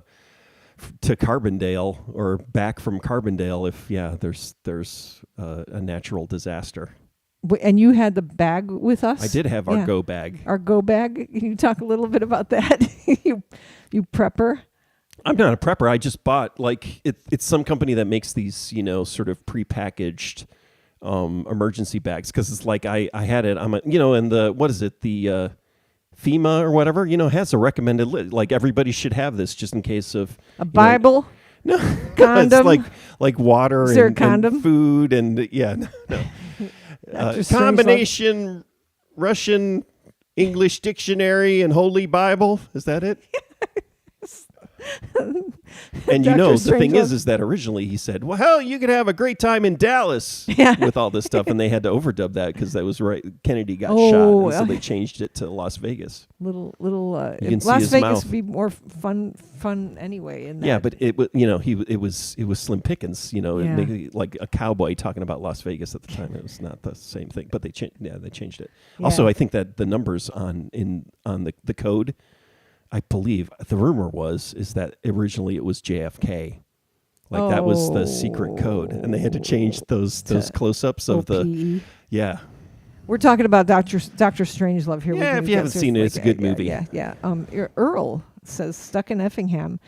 to Carbondale or back from Carbondale if there's a natural disaster. And you had the bag with us? I did have our go bag. Our go bag. Can you talk a little bit about that? you prepper? I'm not a prepper. I just bought it's some company that makes these, sort of prepackaged emergency bags, because it's like I had it. And the what is it? The FEMA or whatever, has a recommended list. Like everybody should have this just in case of a Bible. No, condom. It's like water is there a condom? And food and no. Combination Russian English dictionary and Holy Bible. Is that it? And the thing is that originally he said, well, hell, you could have a great time in Dallas with all this stuff. And they had to overdub that because that was right. Kennedy got shot. And so they changed it to Las Vegas. Las Vegas mouth. Would be more fun anyway. In that. Yeah, but it was slim pickings, like a cowboy talking about Las Vegas at the time. It was not the same thing, but they changed it. Yeah. Also, I think that the numbers on the code, I believe the rumor is that originally it was JFK. Like that was the secret code, and they had to change those close-ups of the. Yeah. We're talking about Dr. Strangelove here. Yeah, if you haven't seen it, it's a good movie. Yeah. Earl says stuck in Effingham.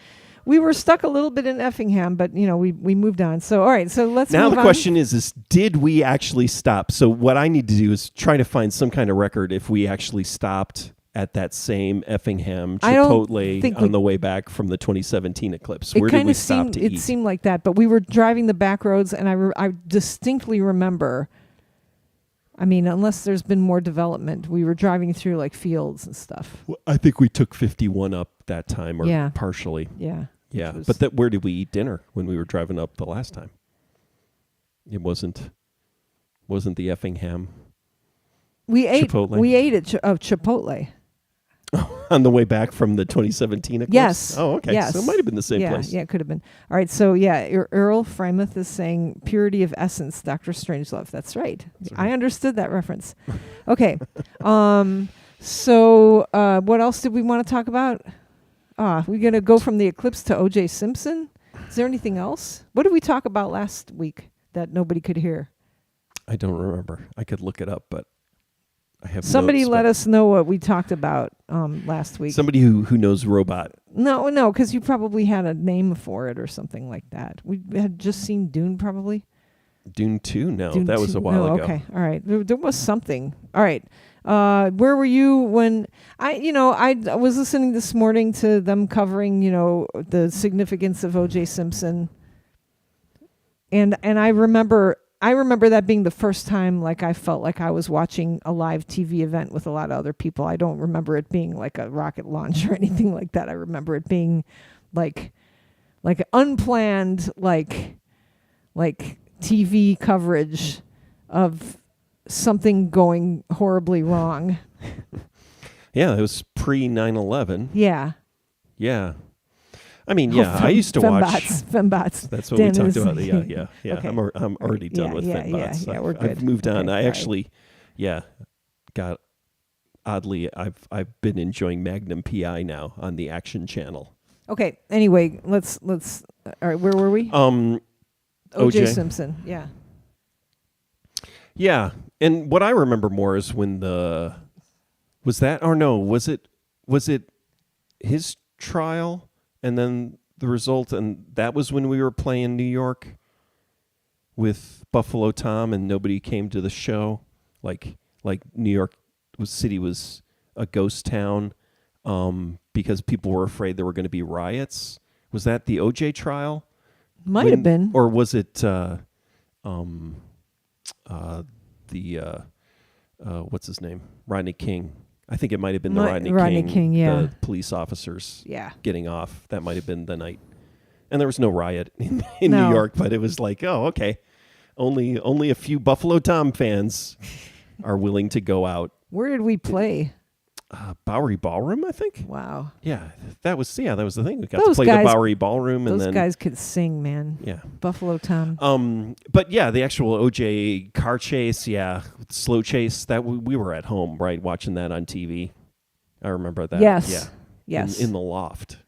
We were stuck a little bit in Effingham, but we moved on. So all right, so let's now move the on. question is did we actually stop? So what I need to do is try to find some kind of record if we actually stopped at that same Effingham Chipotle on the way back from the 2017 Eclipse. Where did we stop to eat? It seemed like that, but we were driving the back roads, and I distinctly remember, I mean, unless there's been more development, we were driving through like fields and stuff. Well, I think we took 51 up that time, or partially. Yeah. Yeah, but where did we eat dinner when we were driving up the last time? It wasn't the Effingham. We ate Chipotle. Chipotle. On the way back from the 2017 Eclipse? Yes. Oh, okay. Yes. So it might have been the same place. Yeah, it could have been. All right, so Earl Frameth is saying purity of essence, Dr. Strangelove. That's right. I understood that reference. Okay. So what else did we want to talk about? We're going to go from the Eclipse to O.J. Simpson. Is there anything else? What did we talk about last week that nobody could hear? I don't remember. I could look it up, but I have somebody let us know what we talked about last week. Somebody who knows robot. No, because you probably had a name for it or something like that. We had just seen Dune, probably. Dune 2? No, Dune that 2. Was a while ago. Okay, all right. There was something. All right. Where were you when I was listening this morning to them covering, the significance of O.J. Simpson, and I remember that being the first time like I felt like I was watching a live TV event with a lot of other people. I don't remember it being like a rocket launch or anything like that. I remember it being like unplanned like TV coverage of something going horribly wrong. Yeah, it was pre 9/11. Yeah. Yeah. I mean, I used to watch Fembots. That's what we talked about. Yeah. Okay. I'm already done with Fembots. Yeah, we're good. I've moved on. Okay, I actually, got oddly, I've been enjoying Magnum PI now on the Action Channel. Okay. Anyway, let's. All right, where were we? O.J. Simpson. Yeah. Yeah, and what I remember more is when was it his trial? And then the result, and that was when we were playing New York with Buffalo Tom, and nobody came to the show. Like New York City was a ghost town because people were afraid there were going to be riots. Was that the OJ trial? Might have been, or was it what's his name? Rodney King. I think it might have been the Rodney King, the police officers getting off. That might have been the night. And there was no riot in New York, but it was like, oh, okay. Only a few Buffalo Tom fans are willing to go out. Where did we play? Bowery Ballroom, I think. Wow. Yeah, that was the thing. We got to Those play guys- the Bowery Ballroom, and Those then guys could sing, man. yeah. Buffalo Tom. But yeah, the actual OJ car chase, slow chase. That we were at home, right, watching that on TV. I remember that. Yes. Yeah. Yes. In the loft.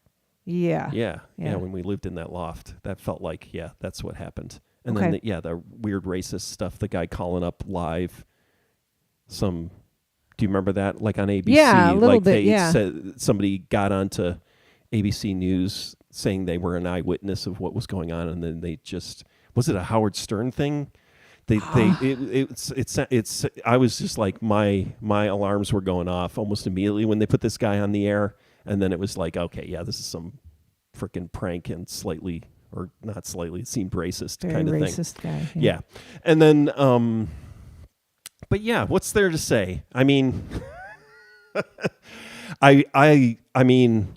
Yeah. Yeah. Yeah. When we lived in that loft, that felt like that's what happened. And Okay. then the weird racist stuff. The guy calling up live. Do you remember that? Like on ABC, Yeah, a little bit, they yeah. said somebody got onto ABC News saying they were an eyewitness of what was going on, and then they just was it a Howard Stern thing? It's I was just like my alarms were going off almost immediately when they put this guy on the air, and then it was like, okay, yeah, this is some freaking prank and slightly or not slightly, it seemed racist Very kind of thing. racist guy. Yeah. And then but yeah, what's there to say? I mean I mean,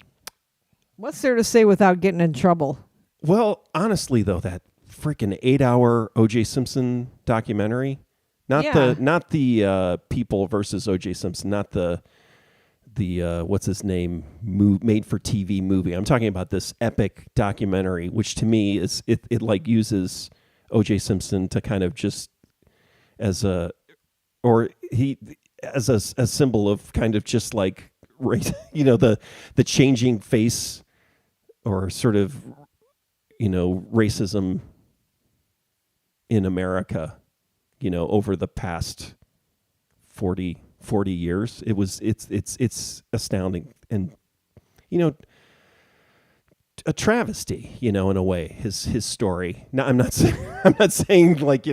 What's there to say without getting in trouble? well, honestly though, that freaking 8-hour O.J. Simpson documentary, not the people versus O.J. Simpson, not the what's his name made for TV movie. I'm talking about this epic documentary, which to me is it like uses O.J. Simpson to kind of just as a symbol of kind of just like race, the changing face or sort of racism in America, over the past 40 years. It's astounding and a travesty, in a way, his story. Now, I'm not saying like,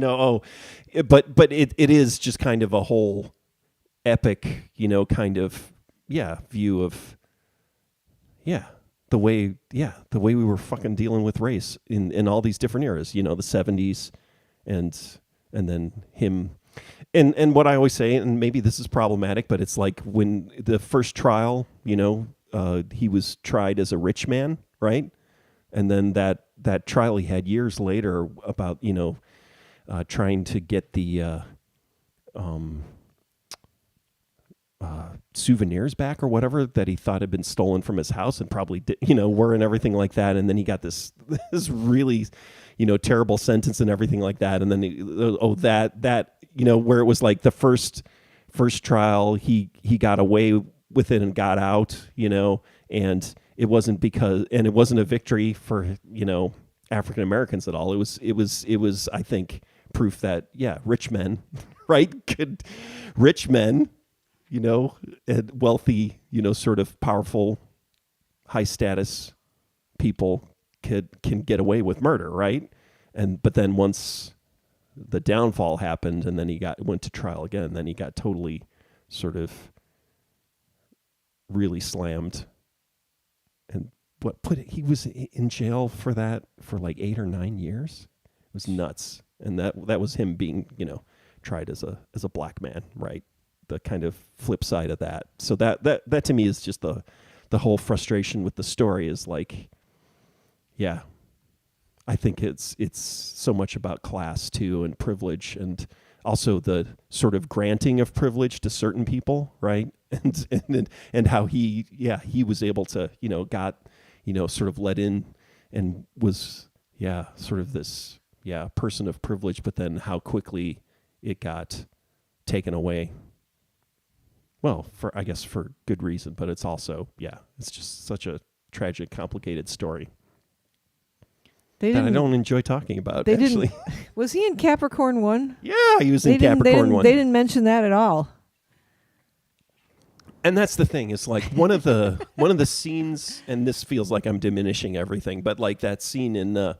but it is just kind of a whole epic, kind of view of the way we were fucking dealing with race in all these different eras, the 70s and then him. And what I always say, and maybe this is problematic, but it's like when the first trial, he was tried as a rich man, right? And then that trial he had years later about, trying to get the souvenirs back or whatever that he thought had been stolen from his house and probably were and everything like that. And then he got this really, terrible sentence and everything like that. And then where it was like the first trial, he got away with it and got out, and it wasn't a victory for, African Americans at all. It was, I think, proof that, rich men, right? Rich men, and wealthy, sort of powerful, high status people can get away with murder, right? But then once the downfall happened, and then he went to trial again, then he got totally sort of really slammed. And he was in jail for that for like 8 or 9 years. It was nuts. And that was him being, tried as a black man, right? The kind of flip side of that. So that to me is just the whole frustration with the story is like, I think it's so much about class too, and privilege, and also the sort of granting of privilege to certain people, right? And how he was able to, got, sort of let in and was, sort of this, person of privilege, but then how quickly it got taken away. Well, I guess for good reason, but it's also, it's just such a tragic, complicated story that I don't enjoy talking about, actually. Was he in Capricorn 1? Yeah, he was in Capricorn 1. They didn't mention that at all. And that's the thing. It's like one of the scenes, and this feels like I'm diminishing everything, but like that scene in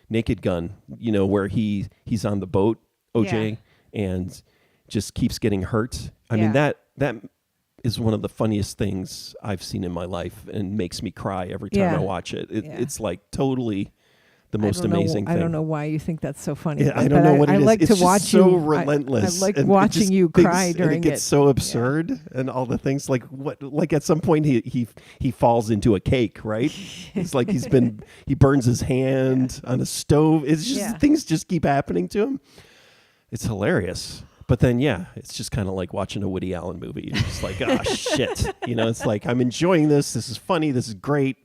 Naked Gun, where he's on the boat, OJ, and just keeps getting hurt. I mean, that is one of the funniest things I've seen in my life, and makes me cry every time I watch it. It's like totally the most amazing thing. I don't know why you think that's so funny. I don't know what it is. Like it's to watch so you. relentless. I like watching you cry during it. It gets so absurd, and all the things like at some point he falls into a cake, right? It's like he burns his hand on a stove. It's just things just keep happening to him. It's hilarious. But then, yeah, it's just kind of like watching a Woody Allen movie. You're just like, oh, shit. It's like, I'm enjoying this. This is funny. This is great.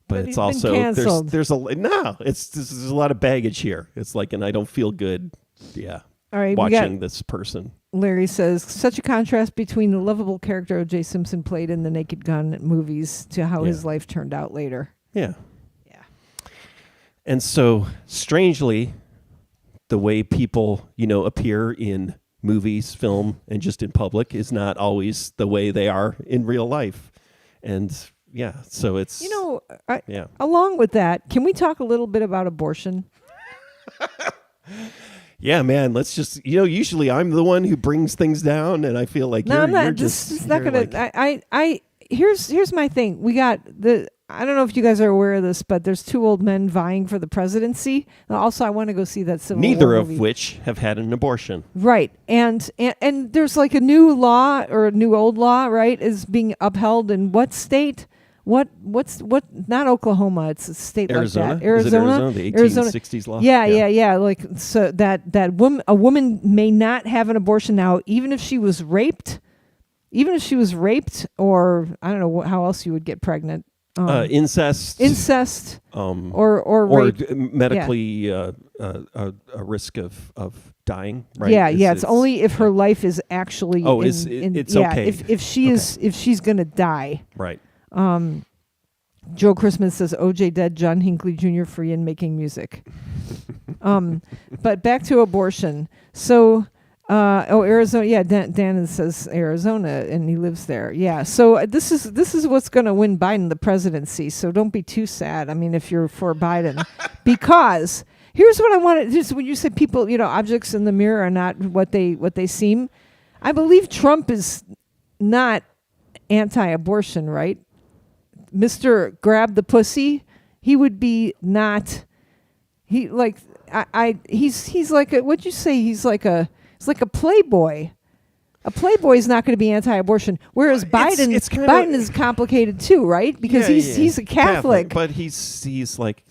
But it's also, there's a lot of baggage here. It's like, and I don't feel good. Yeah. All right. Watching this person. Larry says, such a contrast between the lovable character O.J. Simpson played in the Naked Gun movies to how his life turned out later. Yeah. Yeah. And so, strangely, the way people, appear in movies, film, and just in public is not always the way they are in real life. And yeah, so it's... along with that, can we talk a little bit about abortion? Yeah, man, let's just, usually I'm the one who brings things down, and I feel like I'm not. You're just... It's not going to... Here's my thing. We got I don't know if you guys are aware of this, but there's two old men vying for the presidency. Also, I want to go see that Civil War Neither of movie. which have had an abortion. Right. And there's like a new law or a new old law, right, is being upheld in what state? What not Oklahoma, it's a state Arizona? like that. Arizona? Is it Arizona? The 1860s law? Yeah. Like, so that a woman may not have an abortion now, even if she was raped, or I don't know how else you would get pregnant. Incest, or rape. medically a risk of dying. Right? It's only if her life is actually. It's okay. If she's gonna die. Right. Joe Christmas says O.J. dead, John Hinckley Jr. free and making music. But back to abortion. So. Arizona. Yeah, Dan says Arizona, and he lives there. Yeah, so this is what's going to win Biden the presidency. So don't be too sad. I mean, if you're for Biden, because here's what I wanted. Just when you said people, objects in the mirror are not what they seem. I believe Trump is not anti-abortion, right? Mr. Grab the Pussy, he would be not. He like he's like a, what'd you say? He's like a playboy. A playboy is not going to be anti-abortion, whereas Biden is complicated too, right? Because he's a Catholic, but he's like,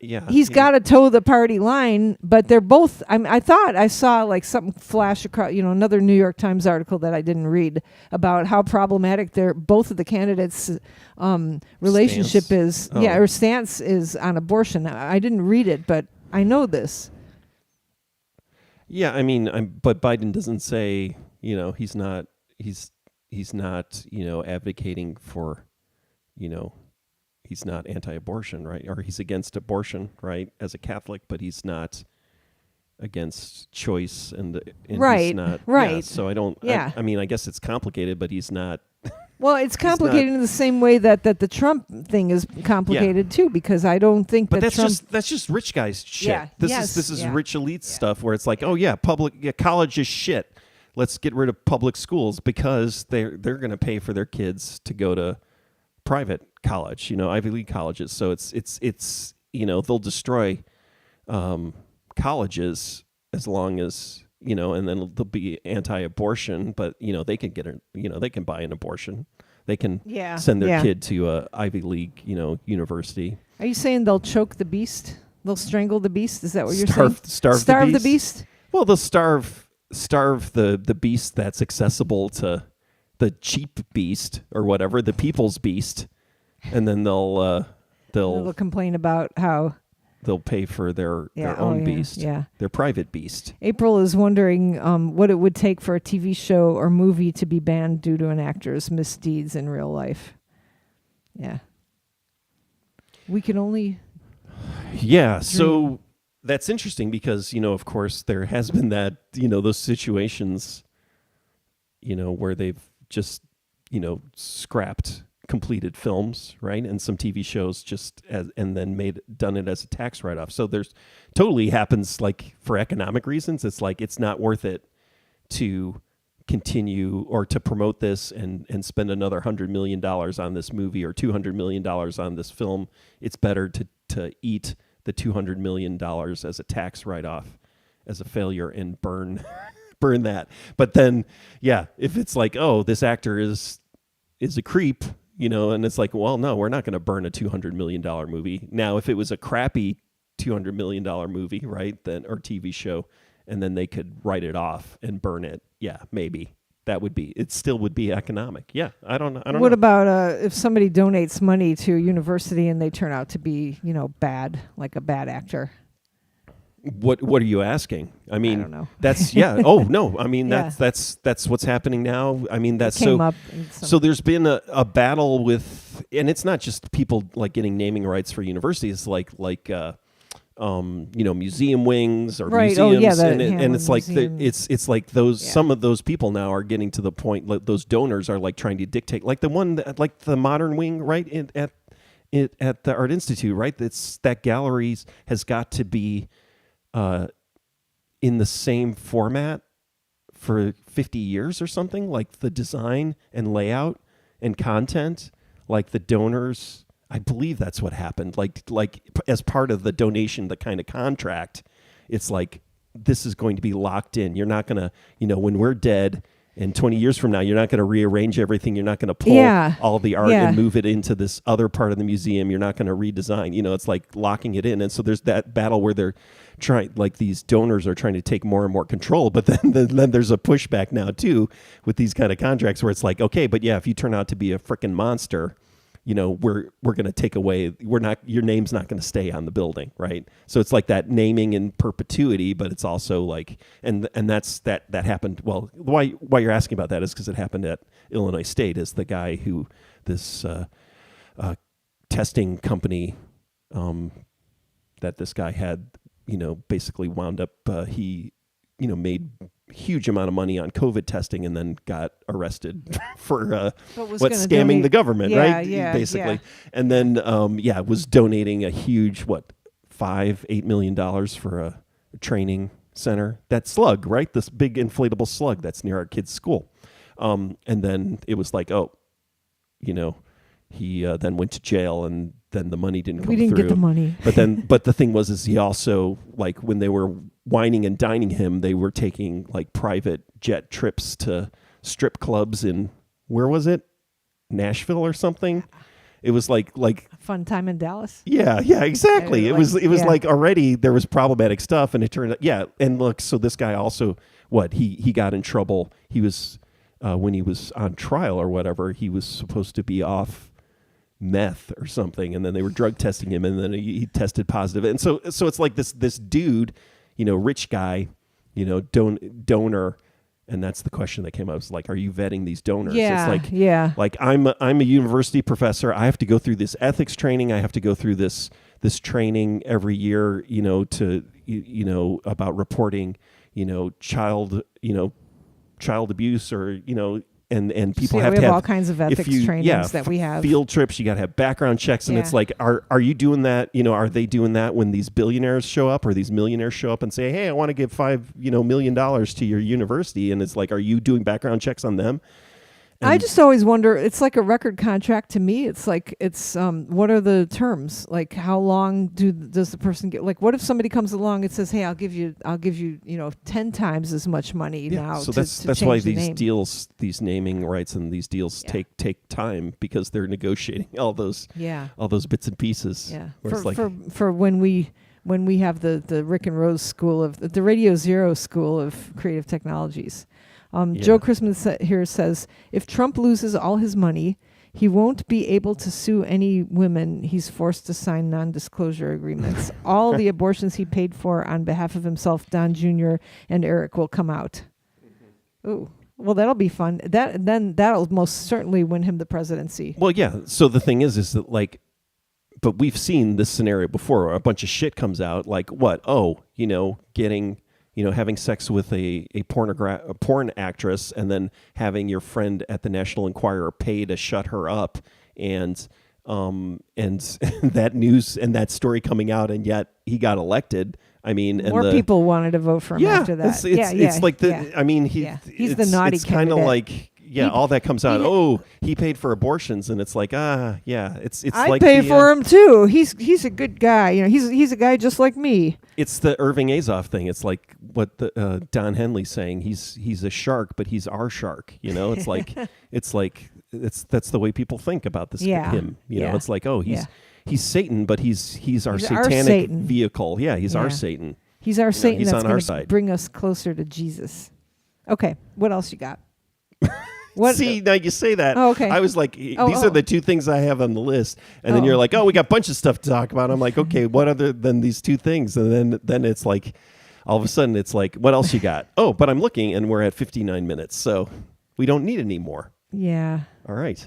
he's got to toe the party line. But they're both. I thought I saw like something flash across, another New York Times article that I didn't read about how problematic both of the candidates' relationship is, or stance is on abortion. I didn't read it, but I know this. Yeah, I mean, but Biden doesn't say, he's not advocating for, he's not anti-abortion, right? Or he's against abortion, right? As a Catholic, but he's not against choice and right, he's not, right. Yeah, so I don't. Yeah. I mean, I guess it's complicated, but he's not. Well, it's complicated in the same way that the Trump thing is complicated too, because I don't think but that that's just rich guys shit. Yeah, This is rich elite stuff where it's like, college is shit. Let's get rid of public schools because they're going to pay for their kids to go to private college, Ivy League colleges. So it's they'll destroy colleges as long as and then they'll be anti-abortion, but they can they can buy an abortion. They can send their kid to a Ivy League, university. Are you saying they'll choke the beast? They'll strangle the beast? Is that what you're saying? Starve the beast? Well, they'll starve the beast that's accessible to the cheap beast or whatever, the people's beast, and then they'll complain about how they'll pay for their own beast, their private beast. April is wondering what it would take for a TV show or movie to be banned due to an actor's misdeeds in real life. Yeah. We can only... Yeah, so that's interesting because, of course, there has been that, those situations, where they've just, scrapped completed films, right, and some TV shows and then done it as a tax write-off. So there's totally happens like for economic reasons. It's like it's not worth it to continue or to promote this and spend another $100 million on this movie or $200 million on this film. It's better to eat the $200 million as a tax write-off as a failure and burn that. But then, if it's like, oh, this actor is a creep. And it's like, well, no, we're not going to burn a $200 million movie. Now, if it was a crappy $200 million movie, right, then or TV show, and then they could write it off and burn it. Yeah, maybe. It still would be economic. Yeah, I don't know. What about if somebody donates money to a university and they turn out to be, bad, like a bad actor? What are you asking? I mean, I don't know. That's Oh no, I mean Yeah. that's what's happening now. I mean that's It came up in so there's been a battle with, and it's not just people like getting naming rights for universities, like museum wings or Right. museums, Oh, yeah, and it's like it's like those Yeah. some of those people now are getting to the point, like those donors are like trying to dictate, like the one that, like the modern wing, right, at the Art Institute, right? It's that galleries has got to be in the same format for 50 years or something, like the design and layout and content, like the donors. I believe that's what happened. Like as part of the donation, the kind of contract, it's like, this is going to be locked in. You're not going to, when we're dead and 20 years from now, you're not going to rearrange everything. You're not going to pull all the art and move it into this other part of the museum. You're not going to redesign. It's like locking it in. And so there's that battle where they're trying, like these donors are trying to take more and more control. But then there's a pushback now too with these kind of contracts where it's like, okay, but yeah, if you turn out to be a freaking monster, we're going to take away, your name's not going to stay on the building, right? So it's like that naming in perpetuity, but it's also like, and that happened. Well, why you're asking about that is because it happened at Illinois State. Is the guy who this testing company that this guy had, basically wound up, he made huge amount of money on COVID testing and then got arrested for scamming the government, right? Basically. Yeah. And then, was donating a huge, $5-8 million for a training center. That slug, right? This big inflatable slug that's near our kids' school. And then it was like, he then went to jail, and then the money didn't come through. We didn't get the money. But the thing was he also, like, when they were wining and dining him, they were taking like private jet trips to strip clubs in, where was it? Nashville or something. It was like A fun time in Dallas. Yeah, exactly. It was like already there was problematic stuff, and it turned out, and look, so this guy also, he got in trouble. He was when he was on trial or whatever, he was supposed to be off meth or something, and then they were drug testing him, and then he tested positive. And so it's like this dude, rich guy, donor, and that's the question that came up. It's like, are you vetting these donors? Yeah, it's like, like I'm a university professor. I have to go through this ethics training. I have to go through this training every year, to about reporting, child abuse, or and people have to have all kinds of ethics trainings that we have. Field trips, you got to have background checks, and it's like, are you doing that? Are they doing that when these billionaires show up or these millionaires show up and say, hey, I want to give $5 million to your university, and it's like, are you doing background checks on them? I just always wonder, it's like a record contract to me. It's like, what are the terms? Like, how long does the person get? Like, what if somebody comes along and says, hey, I'll give you 10 times as much money now. So to that's why these name. deals, these naming rights and these deals take time, because they're negotiating all those bits and pieces. Yeah. For when we have the Rick and Rose school the Radio Zero School of Creative Technologies. Joe Christmas here says, if Trump loses all his money, he won't be able to sue any women he's forced to sign non-disclosure agreements. All the abortions he paid for on behalf of himself, Don Jr., and Eric will come out. Mm-hmm. Ooh. Well, that'll be fun. Then that'll most certainly win him the presidency. Well, yeah. So the thing is that, like, but we've seen this scenario before where a bunch of shit comes out, like getting... having sex with a porn actress, and then having your friend at the National Enquirer pay to shut her up, and that news and that story coming out, and yet he got elected. I mean, more people wanted to vote for him after that. It's like I mean, he's the naughty. It's kind of like. Yeah, all that comes out. He paid for abortions, and it's like, it's I like pay for him too. He's a good guy. He's a guy just like me. It's the Irving Azoff thing. It's like what the Don Henley's saying. He's a shark, but he's our shark. It's like that's the way people think about this him. It's like, he's Satan, but he's our satanic vehicle. Yeah, he's our Satan. He's our Satan he's that's on our going to side. bring us closer to Jesus. Okay, what else you got? What? See, now you say that. Oh, okay. I was like, these are the two things I have on the list. And then Oh. you're like, oh, we got a bunch of stuff to talk about. I'm like, okay, what other than these two things? And then it's like, all of a sudden it's like, what else you got? Oh, but I'm looking and we're at 59 minutes. So we don't need any more. Yeah. All right.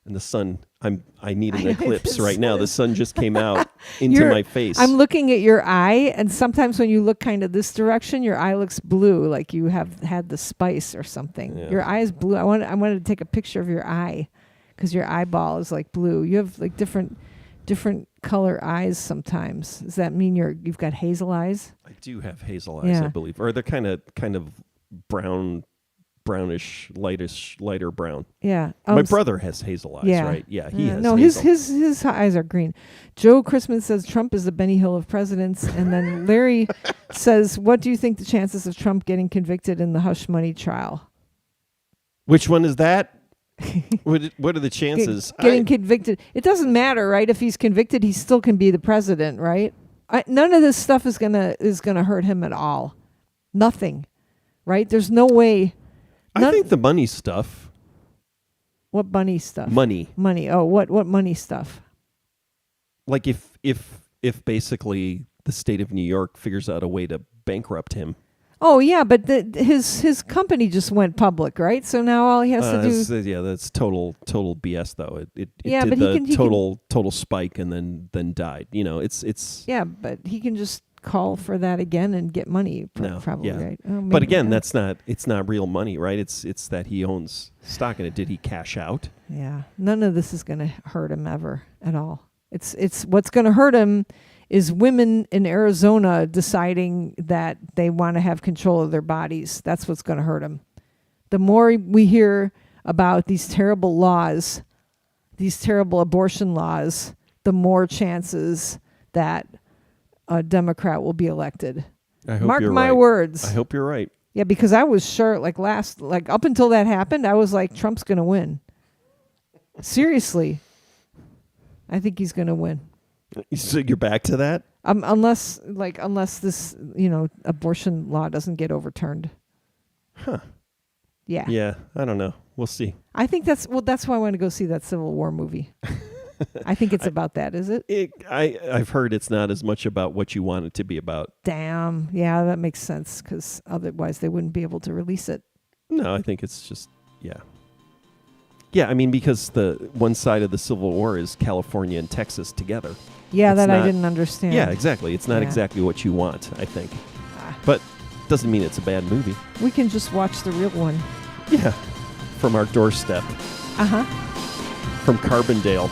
And the sun, I need an know, eclipse the right now. sun The sun just came out into my face. I'm looking at your eye, and sometimes when you look kind of this direction, your eye looks blue, like you have had the spice or something. Yeah. Your eye is blue. I wanted to take a picture of your eye because your eyeball is like blue. You have like different color eyes sometimes. Does that mean you've got hazel eyes? I do have hazel eyes, Yeah. I believe. Or they're kind of brownish, lighter brown. Yeah. My brother has hazel eyes, yeah. right? Yeah, he has No, hazel. his eyes are green. Joe Christman says Trump is the Benny Hill of presidents, and then Larry says, "What do you think the chances of Trump getting convicted in the hush money trial?" Which one is that? What are the chances? Getting convicted. It doesn't matter, right? If he's convicted, he still can be the president, right? None of this stuff is gonna hurt him at all. Nothing, right? There's no way. I think the money stuff. What money stuff? Money. Oh, what money stuff? Like if basically the state of New York figures out a way to bankrupt him. Oh yeah, but his company just went public, right? So now all he has to do. That's total BS though. It Yeah, did but he can total spike and then died. You know, it's. Yeah, but he can just call for that again and get money. Probably, yeah. right? Oh, But maybe again, not. it's not real money, right? It's that he owns stock in it. Did he cash out? Yeah, none of this is going to hurt him ever at all. It's what's going to hurt him is women in Arizona deciding that they want to have control of their bodies. That's what's going to hurt him. The more we hear about these terrible laws, these terrible abortion laws, the more chances that a Democrat will be elected. I hope Mark you're my right. words. I hope you're right. Yeah, because I was sure, up until that happened, I was like, Trump's going to win. Seriously. I think he's going to win. So you're back to that? Unless this, abortion law doesn't get overturned. Huh. Yeah. Yeah, I don't know. We'll see. I think that's why I want to go see that Civil War movie. I think it's about that, is it? I've heard it's not as much about what you want it to be about. Damn. Yeah, that makes sense, because otherwise they wouldn't be able to release it. No, I think it's just, yeah. Yeah, I mean, because the one side of the Civil War is California and Texas together. Yeah, It's I not- didn't understand. Yeah, exactly. It's not Yeah. exactly what you want, I think. Ah. But doesn't mean it's a bad movie. We can just watch the real one. Yeah. From our doorstep. Uh-huh. From Carbondale.